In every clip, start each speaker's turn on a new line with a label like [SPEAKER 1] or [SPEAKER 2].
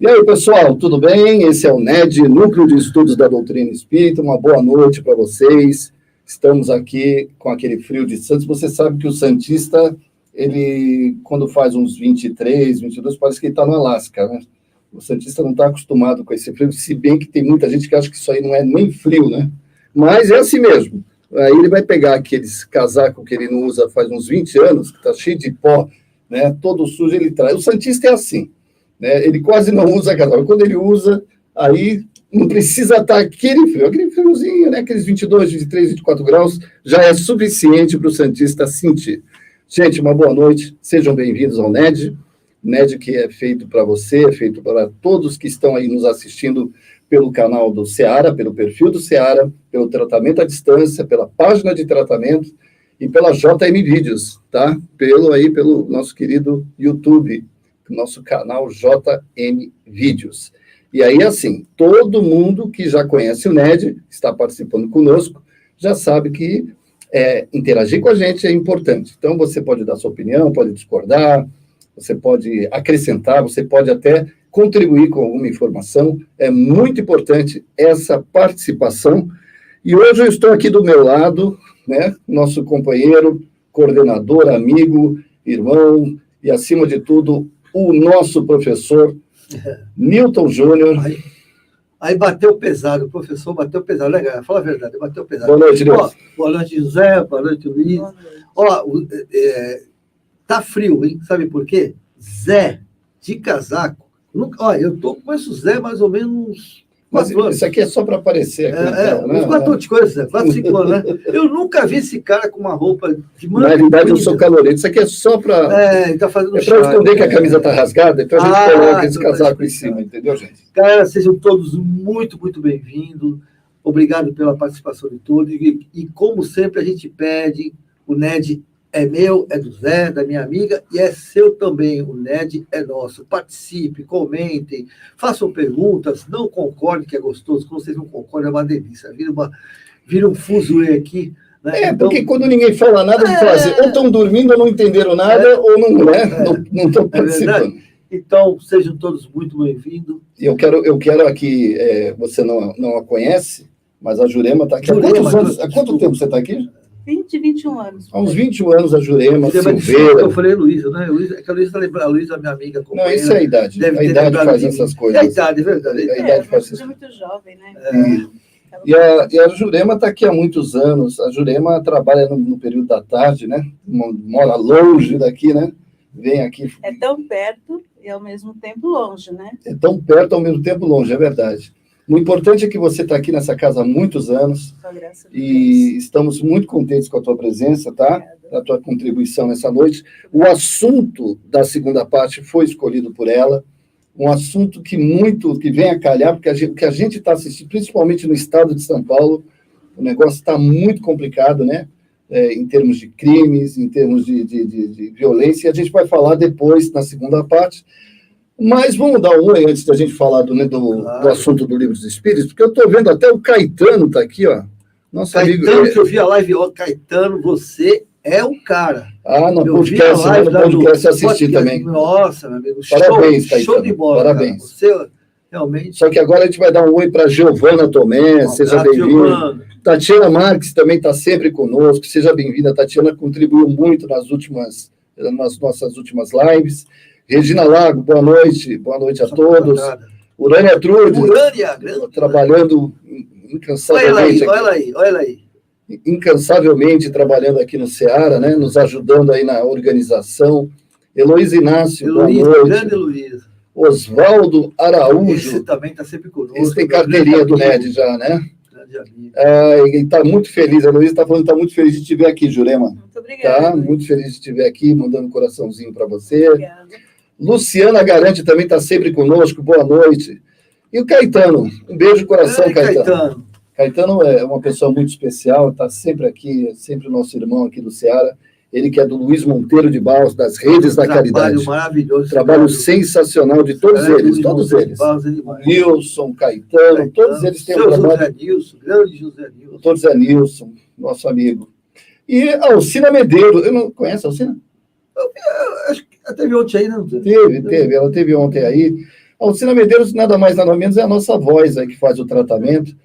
[SPEAKER 1] E aí, pessoal, tudo bem? Esse é o NED, Núcleo de Estudos da Doutrina Espírita. Uma boa noite para vocês. Estamos aqui com aquele frio de Santos. Você sabe que o santista, ele, quando faz uns 23, 22, parece que ele está no Alasca, né? O santista não está acostumado com esse frio, se bem que tem muita gente que acha que isso aí não é nem frio, né? Mas é assim mesmo. Aí ele vai pegar aqueles casacos que ele não usa faz uns 20 anos, que está cheio de pó, né? Todo sujo ele traz. O santista é assim. Né? Ele quase não usa casaco. Quando ele usa, aí não precisa estar aquele friozinho, né? Aqueles 22, 23, 24 graus, já é suficiente para o santista sentir. Gente, uma boa noite, sejam bem-vindos ao NED, NED que é feito para você, é feito para todos que estão aí nos assistindo pelo canal do Seara, pelo perfil do Seara, pelo tratamento à distância, pela página de tratamento e pela JM Vídeos, tá? Pelo nosso querido YouTube, nosso canal JM Vídeos. E aí, assim, todo mundo que já conhece o NED, está participando conosco, já sabe que interagir com a gente é importante. Então, você pode dar sua opinião, pode discordar, você pode acrescentar, você pode até contribuir com alguma informação. É muito importante essa participação. E hoje eu estou aqui do meu lado, né, nosso companheiro, coordenador, amigo, irmão e, acima de tudo, o nosso professor, Newton Júnior.
[SPEAKER 2] Aí bateu pesado, o professor bateu pesado. Legal, fala a verdade, bateu pesado.
[SPEAKER 1] Boa noite, Newton.
[SPEAKER 2] Boa noite, José, boa noite, Luiz. Tá frio, hein? Sabe por quê? Zé, de casaco. Eu conheço o Zé mais ou menos 4 anos.
[SPEAKER 1] Isso aqui é só para aparecer aqui na tela, né?
[SPEAKER 2] Uns 4, 5 anos, né? Eu nunca vi esse cara com uma roupa de manga.
[SPEAKER 1] Na realidade, eu sou calorento. Isso aqui é só para...
[SPEAKER 2] Ele tá fazendo
[SPEAKER 1] para esconder que a camisa está rasgada, então a gente coloca esse casaco em cima, entendeu, gente?
[SPEAKER 2] Galera, sejam todos muito, muito bem-vindos. Obrigado pela participação de todos. E como sempre, a gente pede, o NED é meu, é do Zé, da minha amiga, e é seu também. O NED é nosso. Participe, comentem, façam perguntas, não concordem, que é gostoso. Quando vocês não concordam, é uma delícia. Vira um fuzuê aqui. Né?
[SPEAKER 1] Porque quando ninguém fala nada, eles falam assim, ou estão dormindo, ou não entenderam nada, ou não estão participando.
[SPEAKER 2] Então, sejam todos muito bem-vindos.
[SPEAKER 1] Eu quero aqui, você não a conhece, mas a Jurema está aqui. Há quanto tempo você está aqui?
[SPEAKER 3] 21 anos.
[SPEAKER 1] Há uns 21 anos a Jurema
[SPEAKER 2] Silveira. Eu falei Luísa, né? A Luísa está lembrando, a Luísa, minha amiga.
[SPEAKER 1] Não, isso é a idade. A idade faz essas coisas.
[SPEAKER 2] É a idade, é verdade.
[SPEAKER 1] A idade faz essas
[SPEAKER 3] coisas. É muito jovem, né?
[SPEAKER 1] E a Jurema está aqui há muitos anos. A Jurema trabalha no período da tarde, né? Mora longe daqui, né? Vem aqui.
[SPEAKER 3] É tão perto e ao mesmo tempo longe, né?
[SPEAKER 1] É tão perto ao mesmo tempo longe, é verdade. O importante é que você está aqui nessa casa há muitos anos e estamos muito contentes com a tua presença, tá? A tua contribuição nessa noite. O assunto da segunda parte foi escolhido por ela, um assunto que vem a calhar, porque o que a gente está assistindo, principalmente no estado de São Paulo, o negócio está muito complicado, né? Em termos de crimes, em termos de violência, e a gente vai falar depois, na segunda parte. Mas vamos dar um oi antes da gente falar do assunto do Livro dos Espíritos, porque eu estou vendo até o Caetano está aqui, ó. Nosso
[SPEAKER 2] Caetano, amigo, que eu vi a live, Caetano, você é o cara.
[SPEAKER 1] No podcast assistir também.
[SPEAKER 2] Nossa, meu amigo.
[SPEAKER 1] Parabéns, Caetano.
[SPEAKER 2] Show de bola.
[SPEAKER 1] Parabéns.
[SPEAKER 2] Você realmente.
[SPEAKER 1] Só que agora a gente vai dar um oi para Giovana Tomé, seja bem-vinda. Tatiana Marques também está sempre conosco, seja bem-vinda. A Tatiana contribuiu muito nas nossas últimas lives. Regina Lago, boa noite a todos. Urânia Trudes, trabalhando incansavelmente.
[SPEAKER 2] Olha aí.
[SPEAKER 1] Incansavelmente trabalhando aqui no Seara, né? Nos ajudando aí na organização. Heloísa Inácio, boa noite.
[SPEAKER 2] Grande Heloísa.
[SPEAKER 1] Oswaldo Araújo.
[SPEAKER 2] Esse também está sempre conosco.
[SPEAKER 1] Esse tem carteirinha do NED já, né? Ele está muito feliz, a Heloísa está falando que está muito feliz de te ver aqui, Jurema.
[SPEAKER 3] Muito obrigada.
[SPEAKER 1] Tá? Muito feliz de te ver aqui, mandando um coraçãozinho para você.
[SPEAKER 3] Obrigada.
[SPEAKER 1] Luciana Garante também está sempre conosco, boa noite. E o Caetano, um beijo no coração, Caetano. Caetano é uma pessoa muito especial, está sempre aqui, é sempre o nosso irmão aqui do Seara. Ele que é do Luiz Monteiro de Barros, das Redes da Caridade.
[SPEAKER 2] Maravilhoso.
[SPEAKER 1] Trabalho sensacional de todos eles. Nilson, Caetano, todos eles têm um trabalho.
[SPEAKER 2] José Nilson, grande José Nilson.
[SPEAKER 1] Doutor Zé Nilson, nosso amigo. E a Alcina Medeiros, eu não conhece a Alcina?
[SPEAKER 2] Acho que ela teve ontem aí, não?
[SPEAKER 1] Teve, ela teve ontem aí. A Alcina Medeiros, nada mais, nada menos, é a nossa voz aí que faz o tratamento.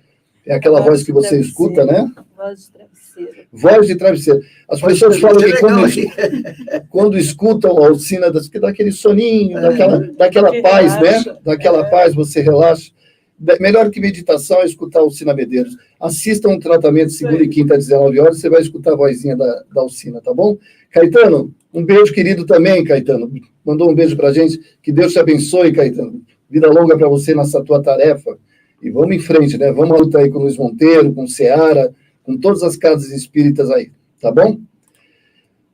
[SPEAKER 1] É aquela voz que você escuta, né?
[SPEAKER 3] Voz de travesseiro.
[SPEAKER 1] Voz de travesseiro. As pessoas falam que quando escutam a Alcina, dá aquele soninho, daquela paz, né? Daquela paz, você relaxa. Melhor que meditação é escutar a Alcina Medeiros. Assistam um tratamento segunda e quinta às 19 horas, você vai escutar a vozinha da Alcina, tá bom? Caetano, um beijo querido também, Caetano. Mandou um beijo pra gente. Que Deus te abençoe, Caetano. Vida longa para você nessa tua tarefa. E vamos em frente, né? Vamos à luta aí com o Luiz Monteiro, com o Seara, com todas as casas espíritas aí, tá bom?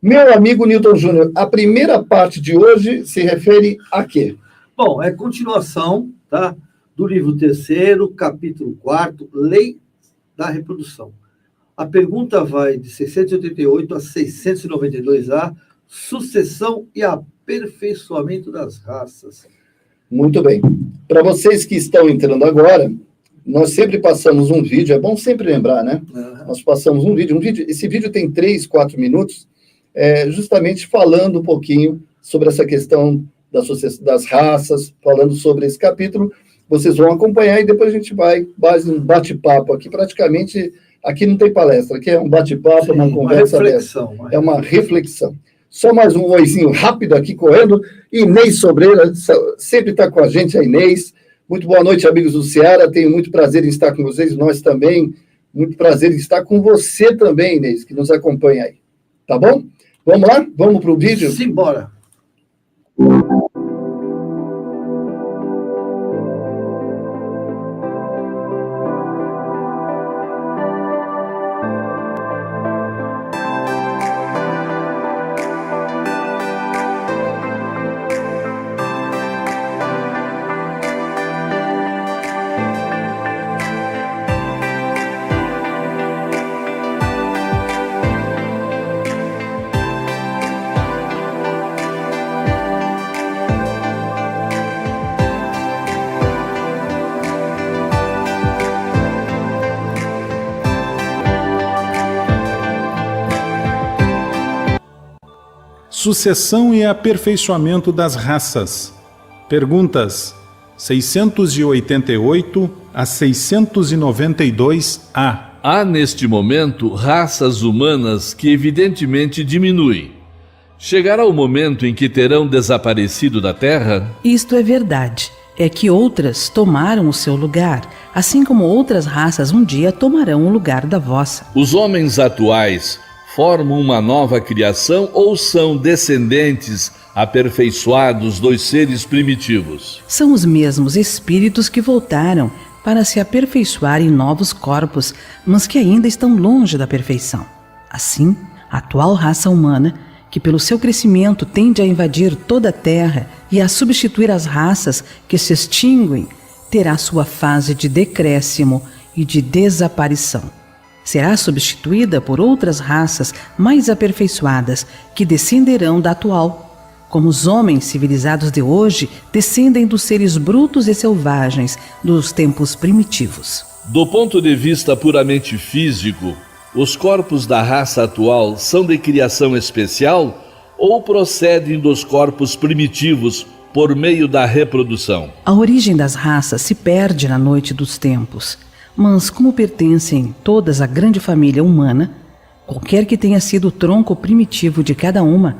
[SPEAKER 1] Meu amigo Newton Júnior, a primeira parte de hoje se refere a quê?
[SPEAKER 2] Bom, é continuação, tá? Do livro 3º, capítulo 4º, Lei da Reprodução. A pergunta vai de 688 a 692A, sucessão e aperfeiçoamento das raças.
[SPEAKER 1] Muito bem. Para vocês que estão entrando agora, nós sempre passamos um vídeo, é bom sempre lembrar, né? Nós passamos um vídeo, esse vídeo tem 3, 4 minutos, justamente falando um pouquinho sobre essa questão das raças, falando sobre esse capítulo. Vocês vão acompanhar e depois a gente vai mais um bate-papo aqui. Praticamente, aqui não tem palestra, aqui é um bate-papo, uma conversa dessa. É uma reflexão. Só mais um oizinho rápido aqui correndo. Inês Sobreira, sempre está com a gente, a Inês. Muito boa noite, amigos do Seara. Tenho muito prazer em estar com vocês, nós também. Muito prazer em estar com você também, Inês, que nos acompanha aí. Tá bom? Vamos lá? Vamos para o vídeo?
[SPEAKER 2] Simbora!
[SPEAKER 4] Sucessão e aperfeiçoamento das raças. Perguntas 688 a 692A.
[SPEAKER 5] Há neste momento raças humanas que evidentemente diminuem. Chegará o momento em que terão desaparecido da Terra?
[SPEAKER 6] Isto é verdade. É que outras tomaram o seu lugar, assim como outras raças um dia tomarão o lugar da vossa.
[SPEAKER 5] Os homens atuais formam uma nova criação ou são descendentes aperfeiçoados dos seres primitivos?
[SPEAKER 6] São os mesmos espíritos que voltaram para se aperfeiçoar em novos corpos, mas que ainda estão longe da perfeição. Assim, a atual raça humana, que pelo seu crescimento tende a invadir toda a Terra e a substituir as raças que se extinguem, terá sua fase de decréscimo e de desaparição. Será substituída por outras raças mais aperfeiçoadas que descenderão da atual, como os homens civilizados de hoje descendem dos seres brutos e selvagens dos tempos primitivos.
[SPEAKER 5] Do ponto de vista puramente físico, os corpos da raça atual são de criação especial ou procedem dos corpos primitivos por meio da reprodução?
[SPEAKER 6] A origem das raças se perde na noite dos tempos. Mas como pertencem todas à grande família humana, qualquer que tenha sido o tronco primitivo de cada uma,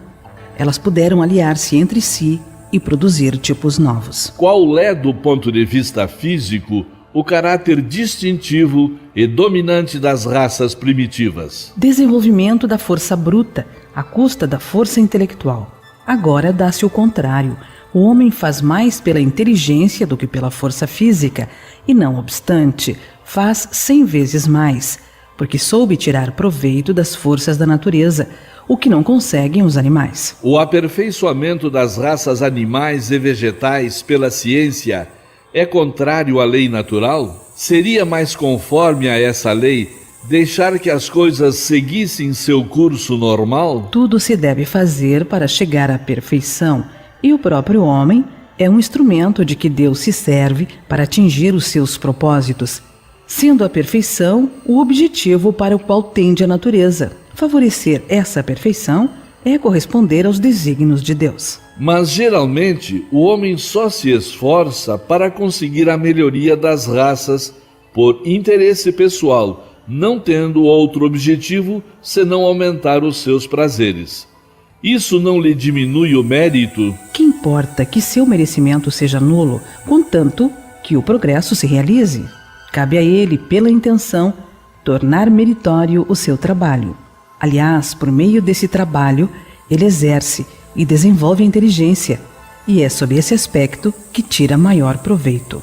[SPEAKER 6] elas puderam aliar-se entre si e produzir tipos novos.
[SPEAKER 5] Qual é, do ponto de vista físico, o caráter distintivo e dominante das raças primitivas?
[SPEAKER 6] Desenvolvimento da força bruta, à custa da força intelectual. Agora dá-se o contrário. O homem faz mais pela inteligência do que pela força física, e não obstante, faz 100 vezes mais, porque soube tirar proveito das forças da natureza, o que não conseguem os animais.
[SPEAKER 5] O aperfeiçoamento das raças animais e vegetais pela ciência é contrário à lei natural? Seria mais conforme a essa lei deixar que as coisas seguissem seu curso normal?
[SPEAKER 6] Tudo se deve fazer para chegar à perfeição, e o próprio homem é um instrumento de que Deus se serve para atingir os seus propósitos, sendo a perfeição o objetivo para o qual tende a natureza. Favorecer essa perfeição é corresponder aos desígnios de Deus.
[SPEAKER 5] Mas geralmente o homem só se esforça para conseguir a melhoria das raças por interesse pessoal, não tendo outro objetivo senão aumentar os seus prazeres. Isso não lhe diminui o mérito?
[SPEAKER 6] Que importa que seu merecimento seja nulo, contanto que o progresso se realize? Cabe a ele, pela intenção, tornar meritório o seu trabalho. Aliás, por meio desse trabalho, ele exerce e desenvolve a inteligência, e é sob esse aspecto que tira maior proveito.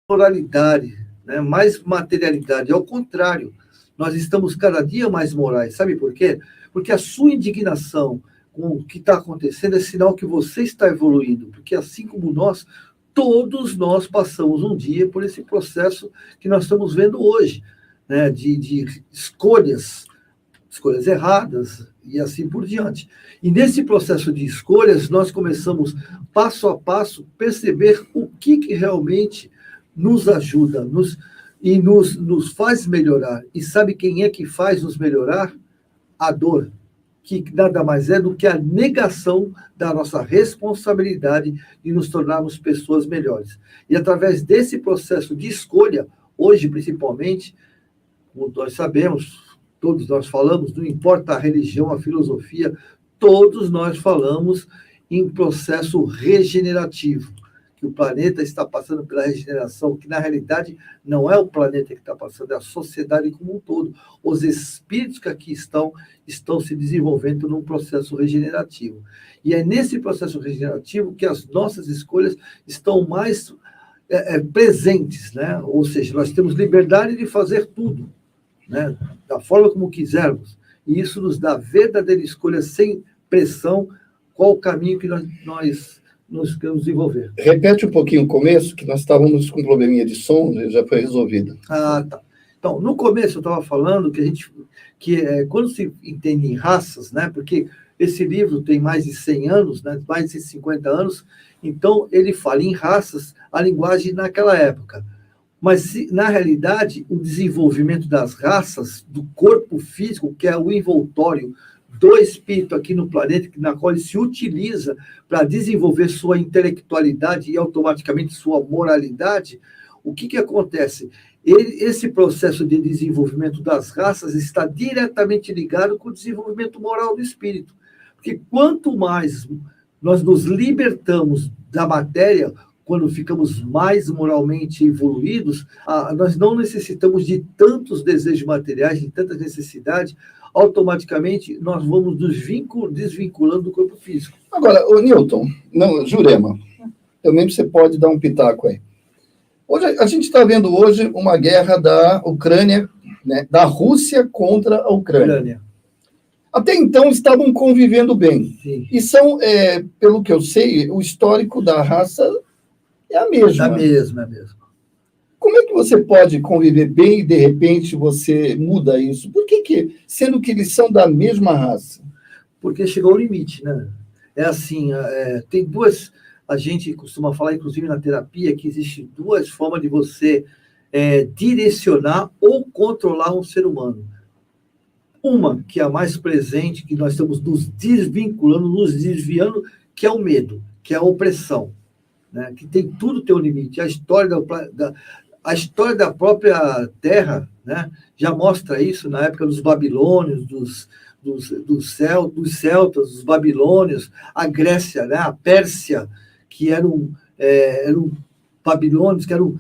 [SPEAKER 2] Moralidade, né? Mais materialidade. Ao contrário, nós estamos cada dia mais morais. Sabe por quê? Porque a sua indignação com o que está acontecendo é sinal que você está evoluindo. Porque assim como nós, todos nós passamos um dia por esse processo que nós estamos vendo hoje, né? De escolhas erradas e assim por diante. E nesse processo de escolhas, nós começamos, passo a passo, perceber o que realmente nos ajuda nos faz melhorar. E sabe quem é que faz nos melhorar? A dor, que nada mais é do que a negação da nossa responsabilidade de nos tornarmos pessoas melhores. E através desse processo de escolha, hoje principalmente, como nós sabemos, todos nós falamos, não importa a religião, a filosofia, todos nós falamos em processo regenerativo, que o planeta está passando pela regeneração, que na realidade não é o planeta que está passando, é a sociedade como um todo. Os espíritos que aqui estão se desenvolvendo num processo regenerativo. E é nesse processo regenerativo que as nossas escolhas estão mais presentes, né? Ou seja, nós temos liberdade de fazer tudo, né? Da forma como quisermos. E isso nos dá verdadeira escolha, sem pressão, qual o caminho que nós nos queremos desenvolver.
[SPEAKER 1] Repete um pouquinho o começo, que nós estávamos com um probleminha de som, já foi resolvido.
[SPEAKER 2] Ah, tá. Então, no começo eu estava falando que quando se entende em raças, né, porque esse livro tem mais de 100 anos, né, mais de 50 anos, então ele fala em raças, a linguagem naquela época. Mas, na realidade, o desenvolvimento das raças, do corpo físico, que é o envoltório do espírito aqui no planeta, na qual ele se utiliza para desenvolver sua intelectualidade e automaticamente sua moralidade, o que acontece? Esse processo de desenvolvimento das raças está diretamente ligado com o desenvolvimento moral do espírito. Porque quanto mais nós nos libertamos da matéria, quando ficamos mais moralmente evoluídos, nós não necessitamos de tantos desejos materiais, de tantas necessidades, automaticamente nós vamos nos desvinculando do corpo físico.
[SPEAKER 1] Agora, o Newton, não, Jurema, também você pode dar um pitaco aí. Hoje, a gente está vendo hoje uma guerra da Ucrânia, né, da Rússia contra a Ucrânia. Até então estavam convivendo bem.
[SPEAKER 2] Sim.
[SPEAKER 1] E são, pelo que eu sei, o histórico da raça é a mesma.
[SPEAKER 2] É a mesma.
[SPEAKER 1] Como é que você pode conviver bem e, de repente, você muda isso? Por que sendo que eles são da mesma raça?
[SPEAKER 2] Porque chegou ao limite, né? É assim, tem duas... A gente costuma falar, inclusive na terapia, que existem duas formas de você direcionar ou controlar um ser humano. Uma, que é a mais presente, que nós estamos nos desvinculando, nos desviando, que é o medo, que é a opressão, né? Que tudo tem um limite. A história da própria Terra, né, já mostra isso na época dos babilônios, dos celtas, dos babilônios, a Grécia, né, a Pérsia, que eram babilônios, que eram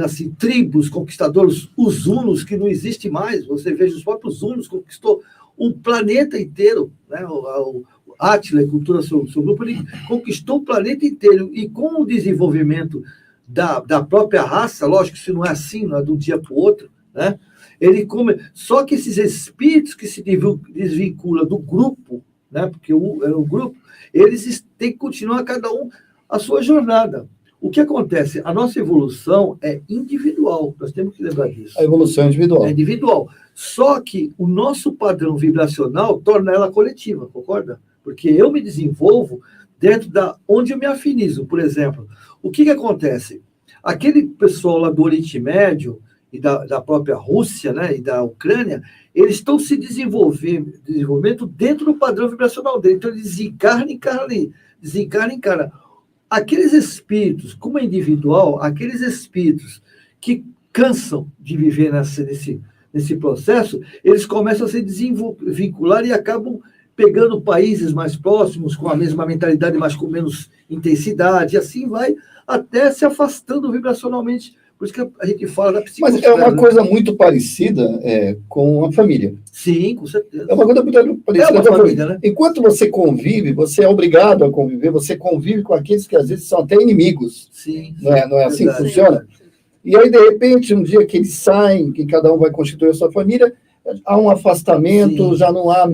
[SPEAKER 2] assim, tribos, conquistadores, os hunos, que não existe mais. Você veja, os próprios hunos conquistou um planeta inteiro, né, Átila e Cultura, seu grupo, ele conquistou o planeta inteiro. E com o desenvolvimento da própria raça, lógico que isso não é assim, não é de um dia para o outro, né? Só que esses espíritos que se desvinculam do grupo, né? Porque o grupo, eles têm que continuar cada um a sua jornada. O que acontece? A nossa evolução é individual, nós temos que lembrar disso.
[SPEAKER 1] A evolução é individual.
[SPEAKER 2] É individual. Só que o nosso padrão vibracional torna ela coletiva, concorda? Porque eu me desenvolvo dentro da onde eu me afinizo. Por exemplo, o que acontece? Aquele pessoal lá do Oriente Médio e da própria Rússia, né, e da Ucrânia, eles estão se desenvolvendo dentro do padrão vibracional dele. Então, eles desencarnam e encarnam ali. Desencarnam e encarnam. Aqueles espíritos, como é individual, aqueles espíritos que cansam de viver nesse processo, eles começam a se desvincular e acabam pegando países mais próximos, com a mesma mentalidade, mas com menos intensidade, e assim vai até se afastando vibracionalmente. Por isso que a gente fala da psicosfera.
[SPEAKER 1] Mas é uma coisa muito parecida com a família.
[SPEAKER 2] Sim, com certeza.
[SPEAKER 1] É uma coisa muito parecida
[SPEAKER 2] com a família, né?
[SPEAKER 1] Enquanto você convive, você é obrigado a conviver, você convive com aqueles que às vezes são até inimigos.
[SPEAKER 2] Sim.
[SPEAKER 1] Não é assim que
[SPEAKER 2] verdade.
[SPEAKER 1] funciona? E aí, de repente, um dia que eles saem, que cada um vai constituir a sua família, há um afastamento,
[SPEAKER 2] Sim.
[SPEAKER 1] já não há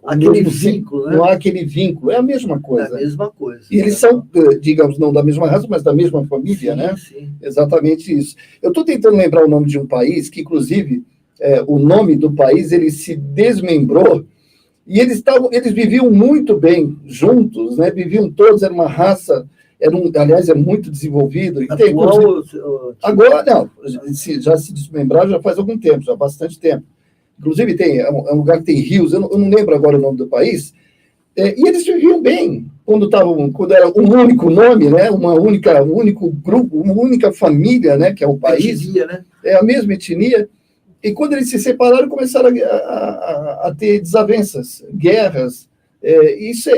[SPEAKER 2] Aquele vínculo, né?
[SPEAKER 1] Não há aquele vínculo, é a mesma
[SPEAKER 2] É
[SPEAKER 1] coisa.
[SPEAKER 2] a mesma coisa.
[SPEAKER 1] E eles são, digamos, não da mesma raça, mas da mesma família,
[SPEAKER 2] Sim,
[SPEAKER 1] né?
[SPEAKER 2] sim.
[SPEAKER 1] Exatamente isso. Eu estou tentando lembrar o nome de um país que, inclusive, o nome do país, ele se desmembrou e eles viviam muito bem juntos, né? Viviam todos, era uma raça, aliás, é muito desenvolvido. E tem, agora, não, já se desmembraram já faz algum tempo, já há bastante tempo. Inclusive, é um lugar que tem rios, eu não lembro agora o nome do país, e eles viviam bem quando era um único nome, né? Um único grupo, uma única família, né? Que é o país.
[SPEAKER 2] Etnia, né?
[SPEAKER 1] É a mesma etnia. E quando eles se separaram, começaram a ter desavenças, guerras. Isso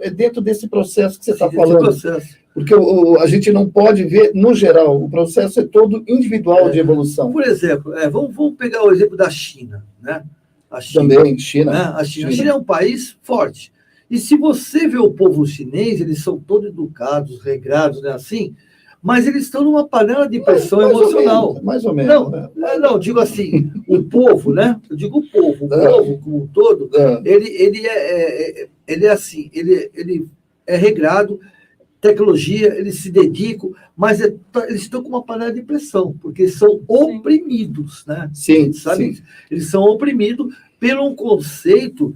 [SPEAKER 1] é dentro desse processo que você está falando.
[SPEAKER 2] Processo.
[SPEAKER 1] Porque a gente não pode ver, no geral, o processo é todo individual de evolução.
[SPEAKER 2] Por exemplo, vamos pegar o exemplo da China, né? A China,
[SPEAKER 1] também, China.
[SPEAKER 2] Né? A China é um país forte. E se você vê o povo chinês, eles são todos educados, regrados, né? Assim, mas eles estão numa panela de pressão emocional.
[SPEAKER 1] Mais ou menos.
[SPEAKER 2] Não, digo assim, o povo, né? Eu digo o povo como um todo, ele é assim, ele é regrado, tecnologia, eles se dedicam, mas eles estão com uma panela de pressão, porque são oprimidos, né?
[SPEAKER 1] Sim,
[SPEAKER 2] sabe?
[SPEAKER 1] Sim.
[SPEAKER 2] Eles são oprimidos pelo um conceito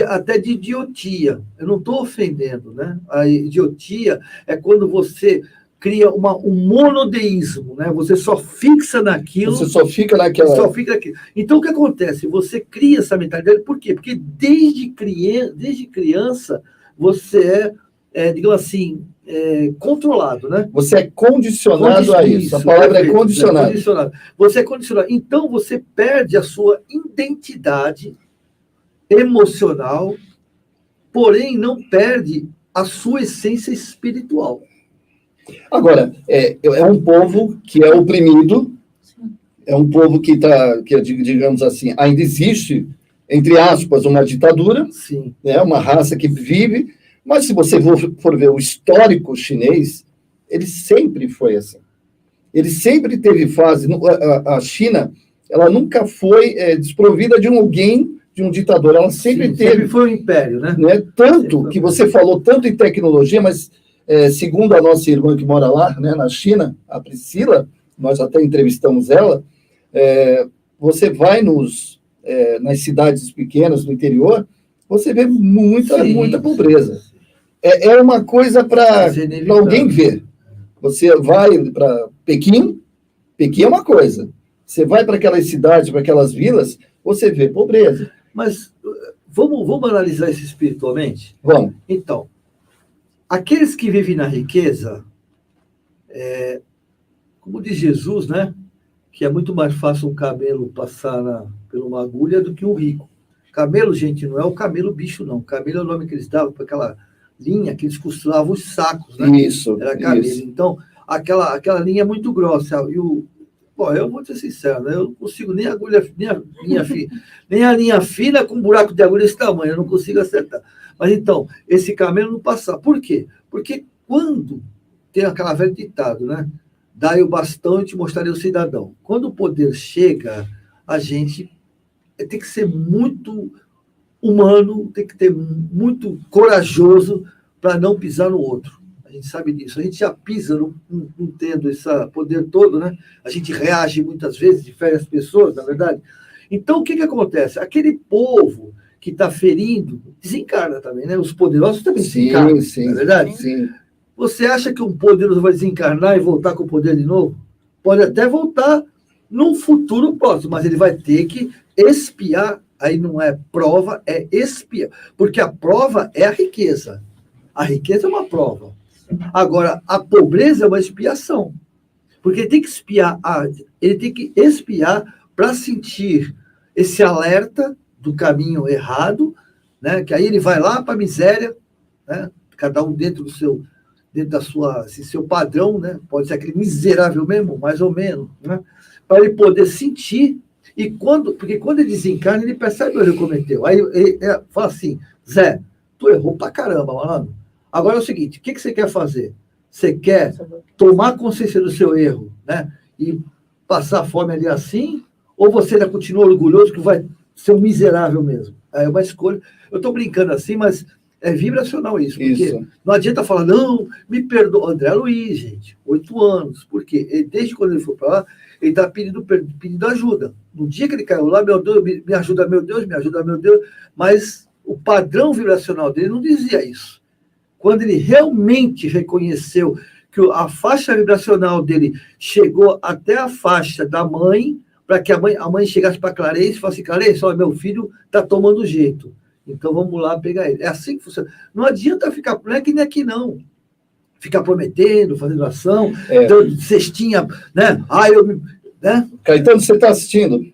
[SPEAKER 2] até de idiotia. Eu não estou ofendendo, né? A idiotia é quando você cria um monodeísmo, né? Você só fixa naquilo.
[SPEAKER 1] Você só fica naquela.
[SPEAKER 2] Só fica naquilo. Então, o que acontece? Você cria essa mentalidade, por quê? Porque desde criança você digamos assim, controlado, né?
[SPEAKER 1] Você é condicionado a isso. A palavra é condicionado.
[SPEAKER 2] Você é condicionado. Então, você perde a sua identidade emocional, porém não perde a sua essência espiritual.
[SPEAKER 1] Agora, é um povo que é oprimido, é um povo que digamos assim, ainda existe, entre aspas, uma ditadura,
[SPEAKER 2] Sim.
[SPEAKER 1] Né, uma raça que vive, mas se você for ver o histórico chinês, ele sempre foi assim. Ele sempre teve fase. A China, ela nunca foi desprovida de um ditador. Ela sempre teve.
[SPEAKER 2] Sempre foi um império, né?
[SPEAKER 1] Tanto que você falou tanto em tecnologia, mas segundo a nossa irmã que mora lá, né, na China, a Priscila, nós até entrevistamos ela, você vai nas cidades pequenas do interior, você vê muita pobreza. É uma coisa para alguém ver. Você vai para Pequim é uma coisa. Você vai para aquelas cidades, para aquelas vilas, você vê pobreza.
[SPEAKER 2] Mas vamos analisar isso espiritualmente?
[SPEAKER 1] Vamos.
[SPEAKER 2] Então, aqueles que vivem na riqueza, como diz Jesus, né? Que é muito mais fácil um camelo passar por uma agulha do que um rico. Camelo, gente, não é o camelo bicho, não. Camelo é o nome que eles davam para aquela linha que eles costuravam os sacos, né?
[SPEAKER 1] Isso.
[SPEAKER 2] Era camelo. Isso. Então, aquela linha é muito grossa. E Bom, eu vou ser sincero, né? Eu não consigo nem agulha, nem a linha fina com um buraco de agulha desse tamanho, eu não consigo acertar. Mas então, esse camelo não passar. Por quê? Porque quando tem aquela velha ditado, né? Dai o bastão e te mostrarei o cidadão. Quando o poder chega, a gente tem que ser muito humano, tem que ter muito corajoso para não pisar no outro. A gente sabe disso. A gente já pisa, não tendo esse poder todo, né? A gente reage muitas vezes, difere as pessoas, na verdade. Então, o que acontece? Aquele povo que está ferindo desencarna também, né? Os poderosos também desencarnam,
[SPEAKER 1] sim,
[SPEAKER 2] não é verdade?
[SPEAKER 1] Sim.
[SPEAKER 2] Você acha que um poderoso vai desencarnar e voltar com o poder de novo? Pode até voltar num futuro próximo, mas ele vai ter que expiar. Aí não é prova, é expiar. Porque a prova é a riqueza. A riqueza é uma prova. Agora, a pobreza é uma expiação. Porque ele tem que expiar para sentir esse alerta do caminho errado, né? Que aí ele vai lá para a miséria, né? Cada um dentro da sua, seu padrão, né? Pode ser aquele miserável mesmo, mais ou menos, né? Para ele poder sentir, porque quando ele desencarna, ele percebe o erro que cometeu. Aí ele fala assim, Zé, tu errou pra caramba, malandro. Agora é o seguinte, o que você quer fazer? Você quer tomar consciência do seu erro, né? E passar fome ali assim, ou você ainda continua orgulhoso que vai ser um miserável mesmo? É uma escolha. Eu estou brincando assim, mas é vibracional isso. Porque não adianta falar, não, me perdoa. André Luiz, gente, 8 anos. Por quê? Desde quando ele foi para lá, ele está pedindo ajuda. No dia que ele caiu lá, meu Deus, me ajuda, meu Deus, me ajuda, meu Deus. Mas o padrão vibracional dele não dizia isso. Quando ele realmente reconheceu que a faixa vibracional dele chegou até a faixa da mãe, para que a mãe chegasse para Clarice e falasse, Clarice, olha, meu filho está tomando jeito. Então vamos lá pegar ele. É assim que funciona. Não adianta ficar, não é que nem aqui não. Ficar prometendo, fazendo ação, dando cestinha, né? Né?
[SPEAKER 1] Caetano, você está assistindo?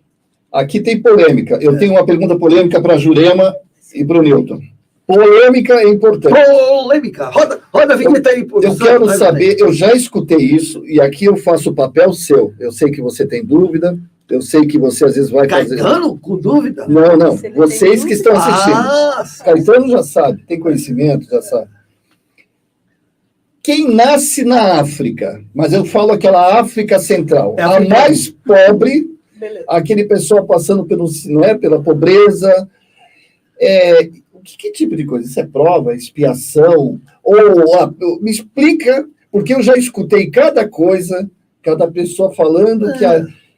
[SPEAKER 1] Aqui tem polêmica. Eu tenho uma pergunta polêmica para a Jurema e para o Newton. Polêmica é importante.
[SPEAKER 2] Polêmica. Roda a vinheta aí.
[SPEAKER 1] Eu quero saber, eu já escutei isso, e aqui eu faço o papel seu. Eu sei que você tem dúvida, eu sei que você às vezes vai fazer...
[SPEAKER 2] Caetano, com dúvida?
[SPEAKER 1] Não. Vocês que estão assistindo. Caetano já sabe, tem conhecimento, já sabe. Quem nasce na África, mas eu falo aquela África Central, a mais pobre, aquele pessoal passando pela pobreza, que tipo de coisa? Isso é prova, expiação? Me explica, porque eu já escutei cada coisa, cada pessoa falando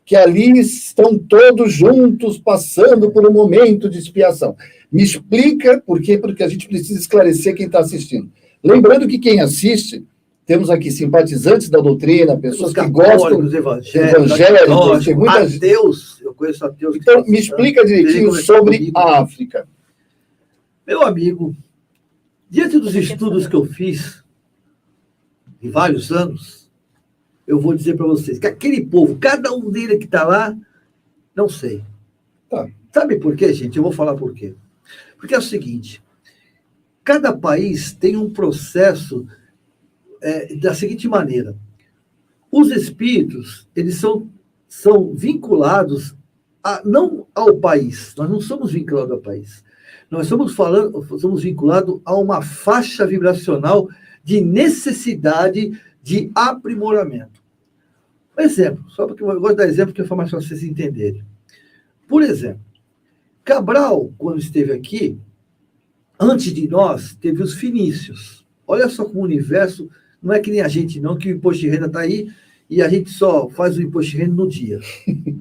[SPEAKER 1] que ali estão todos juntos passando por um momento de expiação. Me explica por quê? Porque a gente precisa esclarecer quem está assistindo. Lembrando que quem assiste, temos aqui simpatizantes da doutrina, pessoas que gostam dos evangélicos,
[SPEAKER 2] ateus, eu conheço ateus.
[SPEAKER 1] Então, me explica direitinho sobre a África.
[SPEAKER 2] Meu amigo, diante dos estudos que eu fiz, em vários anos, eu vou dizer para vocês que aquele povo, cada um deles que está lá, não sei.
[SPEAKER 1] Tá.
[SPEAKER 2] Sabe por quê, gente? Eu vou falar por quê. Porque é o seguinte, cada país tem um processo da seguinte maneira. Os espíritos, eles são vinculados não ao país. Nós não somos vinculados ao país. Nós somos vinculados a uma faixa vibracional de necessidade de aprimoramento. Um exemplo, só porque eu gosto de dar exemplo que é mais fácil vocês entenderem. Por exemplo, Cabral, quando esteve aqui, antes de nós, teve os fenícios. Olha só como o universo, não é que nem a gente não, que o imposto de renda está aí e a gente só faz o imposto de renda no dia.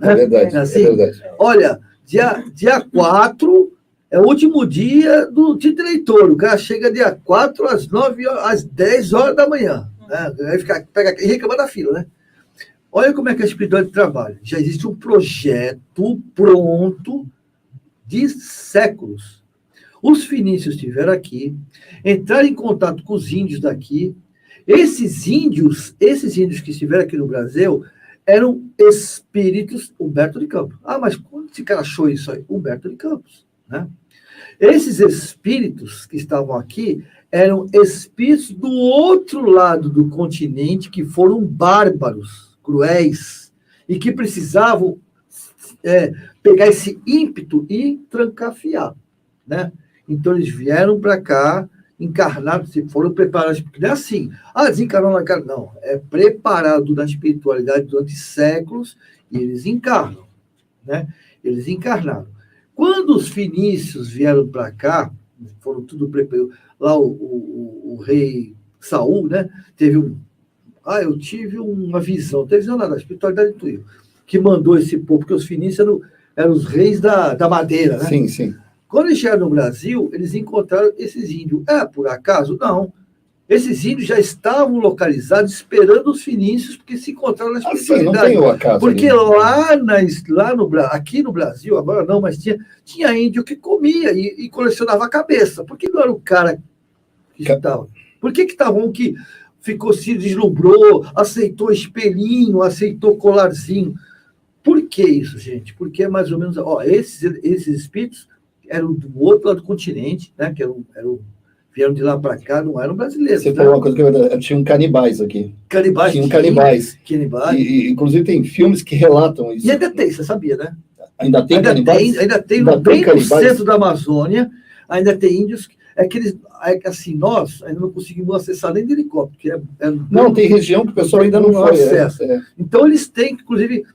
[SPEAKER 1] É verdade,
[SPEAKER 2] assim?
[SPEAKER 1] É verdade.
[SPEAKER 2] Olha, dia 4 é o último dia do título eleitor. O cara chega dia 4 às 10 horas da manhã. Né? Aí pega e reclama da fila, né? Olha como é que a espiritualidade trabalha. Já existe um projeto pronto de séculos. Os fenícios estiveram aqui, entraram em contato com os índios daqui. Esses índios que estiveram aqui no Brasil eram espíritos Humberto de Campos. Mas quando esse cara achou isso aí? Humberto de Campos. Né? Esses espíritos que estavam aqui eram espíritos do outro lado do continente que foram bárbaros, cruéis, e que precisavam pegar esse ímpeto e trancafiar, né? Então, eles vieram para cá, encarnados, se foram preparados, porque não é assim, desencarnou na cara, não, é preparado na espiritualidade durante séculos, e eles encarnam, né? Eles encarnaram. Quando os fenícios vieram para cá, foram tudo preparados, lá o rei Saul, né, teve eu tive uma visão, teve visão nada, a espiritualidade intuiu, que mandou esse povo, porque os fenícios eram os reis da madeira, né?
[SPEAKER 1] Sim, sim.
[SPEAKER 2] Quando eles chegaram no Brasil, eles encontraram esses índios. Por acaso? Não. Esses índios já estavam localizados esperando os fenícios, porque se encontraram na espiritualidade.
[SPEAKER 1] Não tem o acaso.
[SPEAKER 2] Porque aqui no Brasil, agora não, mas tinha índio que comia e colecionava a cabeça. Por que não era o cara que estava? Por que estava um que ficou, se deslumbrou, aceitou espelhinho, aceitou colarzinho? Por que isso, gente? Porque é mais ou menos... esses espíritos eram do outro lado do continente, né? Que vieram de lá para cá, não eram brasileiros.
[SPEAKER 1] Você falou uma coisa que é verdade. Tinham canibais aqui.
[SPEAKER 2] Tinham
[SPEAKER 1] canibais.
[SPEAKER 2] E,
[SPEAKER 1] inclusive, tem filmes que relatam isso.
[SPEAKER 2] E ainda tem, você sabia, né?
[SPEAKER 1] Ainda tem canibais?
[SPEAKER 2] Ainda tem bem no centro da Amazônia, ainda tem índios... assim, nós ainda não conseguimos acessar nem de helicóptero.
[SPEAKER 1] Não, tem região que o pessoal ainda não foi.
[SPEAKER 2] Então, eles têm, inclusive...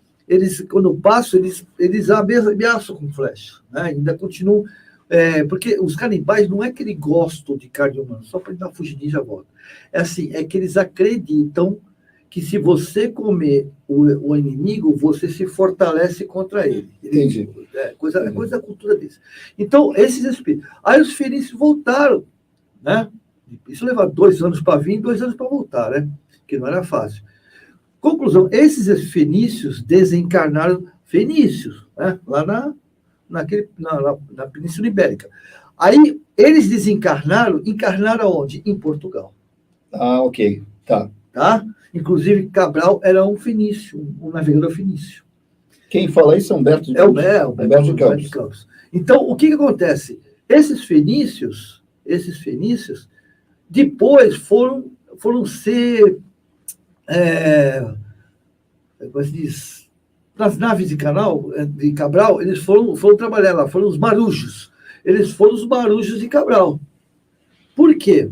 [SPEAKER 2] quando passam, eles ameaçam com flecha, né? Ainda continuam, porque os canibais não é que eles gostam de carne humana, só para dar fugidinha e já volta. É assim, é que eles acreditam que se você comer o inimigo, você se fortalece contra ele.
[SPEAKER 1] Entendi.
[SPEAKER 2] É coisa da cultura deles. Então, esses espíritos. Aí os fenícios voltaram, né? Isso leva 2 anos para vir e 2 anos para voltar, né? Que não era fácil. Conclusão, esses fenícios desencarnaram fenícios, né? Lá na Península Ibérica. Aí, eles desencarnaram onde? Em Portugal.
[SPEAKER 1] Ok, tá.
[SPEAKER 2] Inclusive, Cabral era um fenício, um navegador fenício.
[SPEAKER 1] Quem fala isso é Humberto de Campos.
[SPEAKER 2] Humberto de Campos. Então, o que acontece? Esses fenícios, depois foram ser... como se diz, nas naves de Cabral, eles foram trabalhar lá, foram os marujos. Eles foram os marujos de Cabral. Por quê?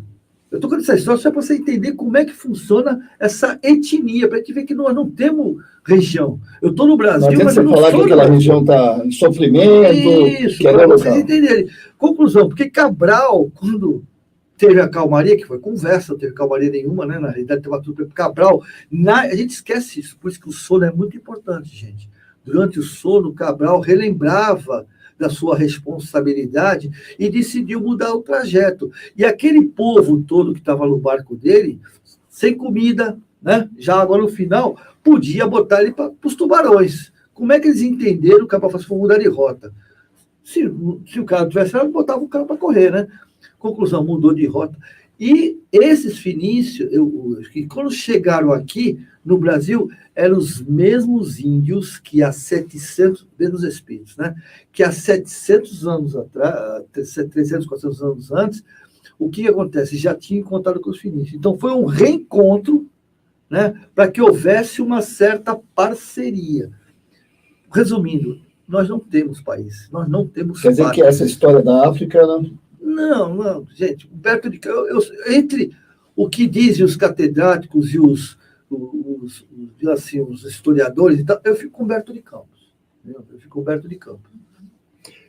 [SPEAKER 2] Eu estou contando essa história só para você entender como é que funciona essa etnia, para a gente ver que nós não temos região. Eu estou no Brasil, mas eu não
[SPEAKER 1] falar
[SPEAKER 2] sou...
[SPEAKER 1] que aquela região está em sofrimento...
[SPEAKER 2] Isso, para vocês entenderem. Conclusão, porque Cabral, quando... teve a calmaria, que foi conversa, não teve calmaria nenhuma, né? Na realidade, teve tudo para Cabral. A gente esquece isso, por isso que o sono é muito importante, gente. Durante o sono, Cabral relembrava da sua responsabilidade e decidiu mudar o trajeto. E aquele povo todo que estava no barco dele, sem comida, né? Já agora no final, podia botar ele para os tubarões. Como é que eles entenderam que o Cabral falou assim, vou mudar de rota? Se o cara tivesse lá, botava o cara para correr, né? Conclusão, mudou de rota. E esses fenícios, que quando chegaram aqui no Brasil, eram os mesmos índios que há 700, menos espíritos, né? Que há 700 anos atrás, 300, 400 anos antes, o que acontece? Já tinha encontrado com os fenícios. Então, foi um reencontro, né? Para que houvesse uma certa parceria. Resumindo, nós não temos país, nós não temos...
[SPEAKER 1] Quer dizer que essa história da África...
[SPEAKER 2] Não, gente, Humberto de Campos, entre o que dizem os catedráticos e os historiadores, então, eu fico com Humberto de Campos.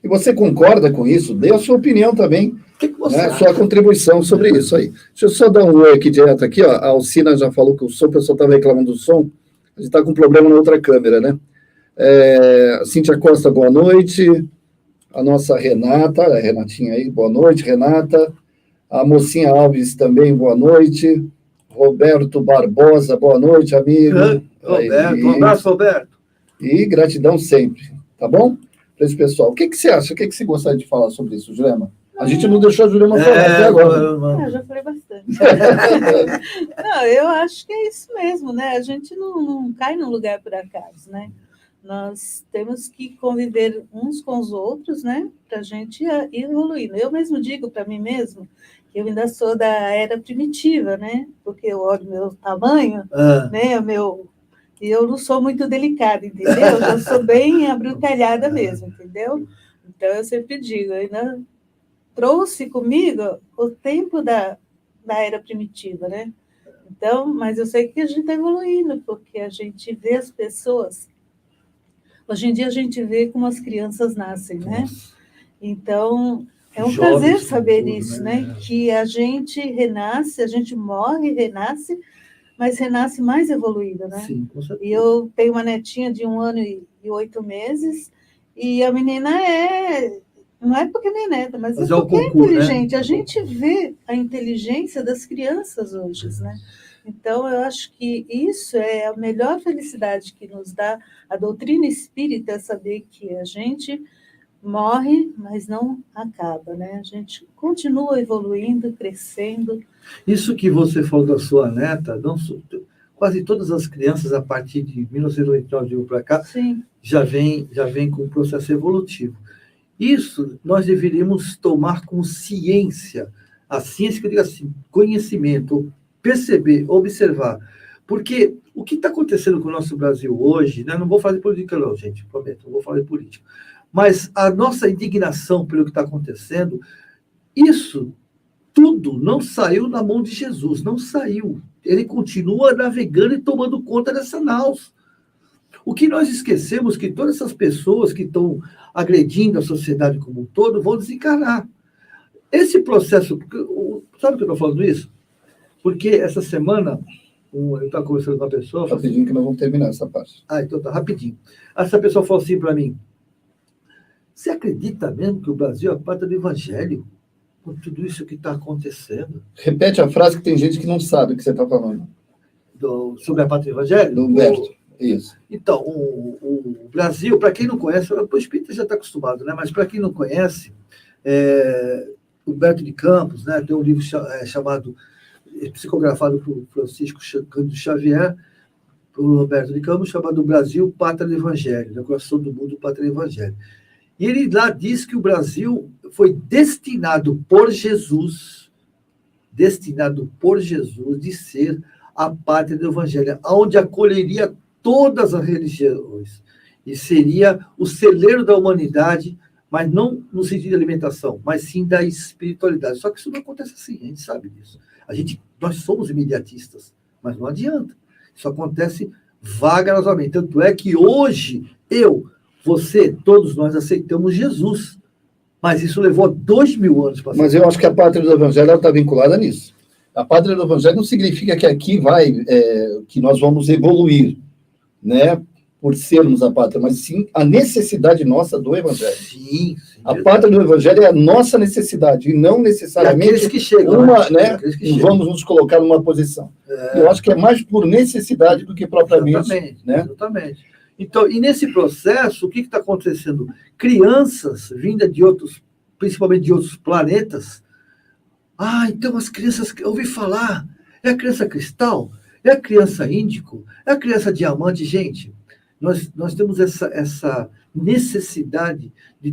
[SPEAKER 1] E você concorda com isso? Dê a sua opinião também,
[SPEAKER 2] que você acha?
[SPEAKER 1] Sua contribuição sobre isso aí. Deixa eu só dar um oi aqui direto aqui, ó. A Alcina já falou que o pessoal estava reclamando do som, a gente está com problema na outra câmera, né? Cíntia Costa, boa noite. A nossa Renata, a Renatinha aí, boa noite, Renata. A Mocinha Alves também, boa noite. Roberto Barbosa, boa noite, amigo.
[SPEAKER 2] Roberto, um abraço, Roberto.
[SPEAKER 1] E gratidão sempre, tá bom? Para esse pessoal. O que você acha? O que você gostaria de falar sobre isso, Jurema? A gente não deixou a Jurema falar até agora.
[SPEAKER 3] Eu já falei bastante. Não, eu acho que é isso mesmo, né? A gente não cai num lugar por acaso, né? Nós temos que conviver uns com os outros, né? Para a gente ir evoluindo. Eu mesmo digo para mim mesmo que eu ainda sou da era primitiva, né? Porque eu olho meu tamanho, né? E eu não sou muito delicada, entendeu? Eu sou bem abrutalhada mesmo, entendeu? Então, eu sempre digo, eu ainda trouxe comigo o tempo da era primitiva, né? Então, mas eu sei que a gente está evoluindo, porque a gente vê as pessoas... Hoje em dia, a gente vê como as crianças nascem, né? Então, é um prazer saber isso, né? Que a gente renasce, a gente morre, renasce, mas renasce mais evoluída, né?
[SPEAKER 2] Sim, com certeza.
[SPEAKER 3] E eu tenho uma netinha de 1 ano e 8 meses, e a menina não é porque é minha neta, mas é porque é inteligente. Né? A gente vê a inteligência das crianças hoje, né? Então, eu acho que isso é a melhor felicidade que nos dá a doutrina espírita, é saber que a gente morre, mas não acaba, né? A gente continua evoluindo, crescendo.
[SPEAKER 2] Isso que você falou da sua neta, quase todas as crianças, a partir de 1989 para cá,
[SPEAKER 3] sim,
[SPEAKER 2] já vem com um processo evolutivo. Isso nós deveríamos tomar como ciência, a ciência que eu digo assim, conhecimento, perceber, observar. Porque o que está acontecendo com o nosso Brasil hoje, né? Não vou falar de política não, gente, prometo, não vou falar de política. Mas a nossa indignação pelo que está acontecendo, isso tudo não saiu na mão de Jesus, não saiu. Ele continua navegando e tomando conta dessa naus. O que nós esquecemos que todas essas pessoas que estão agredindo a sociedade como um todo vão desencarnar. Esse processo, sabe por que eu estou falando isso? Porque essa semana, eu estava conversando com uma pessoa...
[SPEAKER 1] Rapidinho que nós vamos terminar essa parte.
[SPEAKER 2] Então tá, rapidinho. Essa pessoa falou assim para mim, você acredita mesmo que o Brasil é a pátria do Evangelho? Com tudo isso que está acontecendo?
[SPEAKER 1] Repete a frase que tem gente que não sabe o que você está falando.
[SPEAKER 2] Sobre a pátria do Evangelho?
[SPEAKER 1] Do Humberto, isso.
[SPEAKER 2] Então, o Brasil, para quem não conhece, o espírita já está acostumado, né? Mas para quem não conhece, Humberto de Campos, né? Tem um livro chamado, psicografado por Francisco Cândido Xavier, por Humberto de Campos, chamado Brasil, Pátria do Evangelho, né? Coração do Mundo, Pátria do Evangelho. E ele lá diz que o Brasil foi destinado por Jesus de ser a pátria do Evangelho, onde acolheria todas as religiões e seria o celeiro da humanidade, mas não no sentido de alimentação, mas sim da espiritualidade. Só que isso não acontece assim, a gente sabe disso. Nós somos imediatistas, mas não adianta. Isso acontece vagarosamente. Tanto é que hoje você, todos nós aceitamos Jesus. Mas isso levou 2000 anos para ser.
[SPEAKER 1] Mas eu acho que a pátria do Evangelho está vinculada nisso. A pátria do Evangelho não significa que aqui que nós vamos evoluir, né, por sermos a pátria, mas sim a necessidade nossa do Evangelho.
[SPEAKER 2] Sim,
[SPEAKER 1] a pátria do Evangelho é a nossa necessidade, e não necessariamente
[SPEAKER 2] aqueles que chegam,
[SPEAKER 1] vamos nos colocar numa posição. Eu acho que é mais por necessidade do que propriamente.
[SPEAKER 2] Exatamente,
[SPEAKER 1] né?
[SPEAKER 2] Exatamente. Então, e nesse processo, o que está acontecendo? Crianças vindas de outros, principalmente de outros planetas. Então as crianças, eu ouvi falar, é a criança cristal, é a criança índico, é a criança diamante. Gente, nós temos essa necessidade de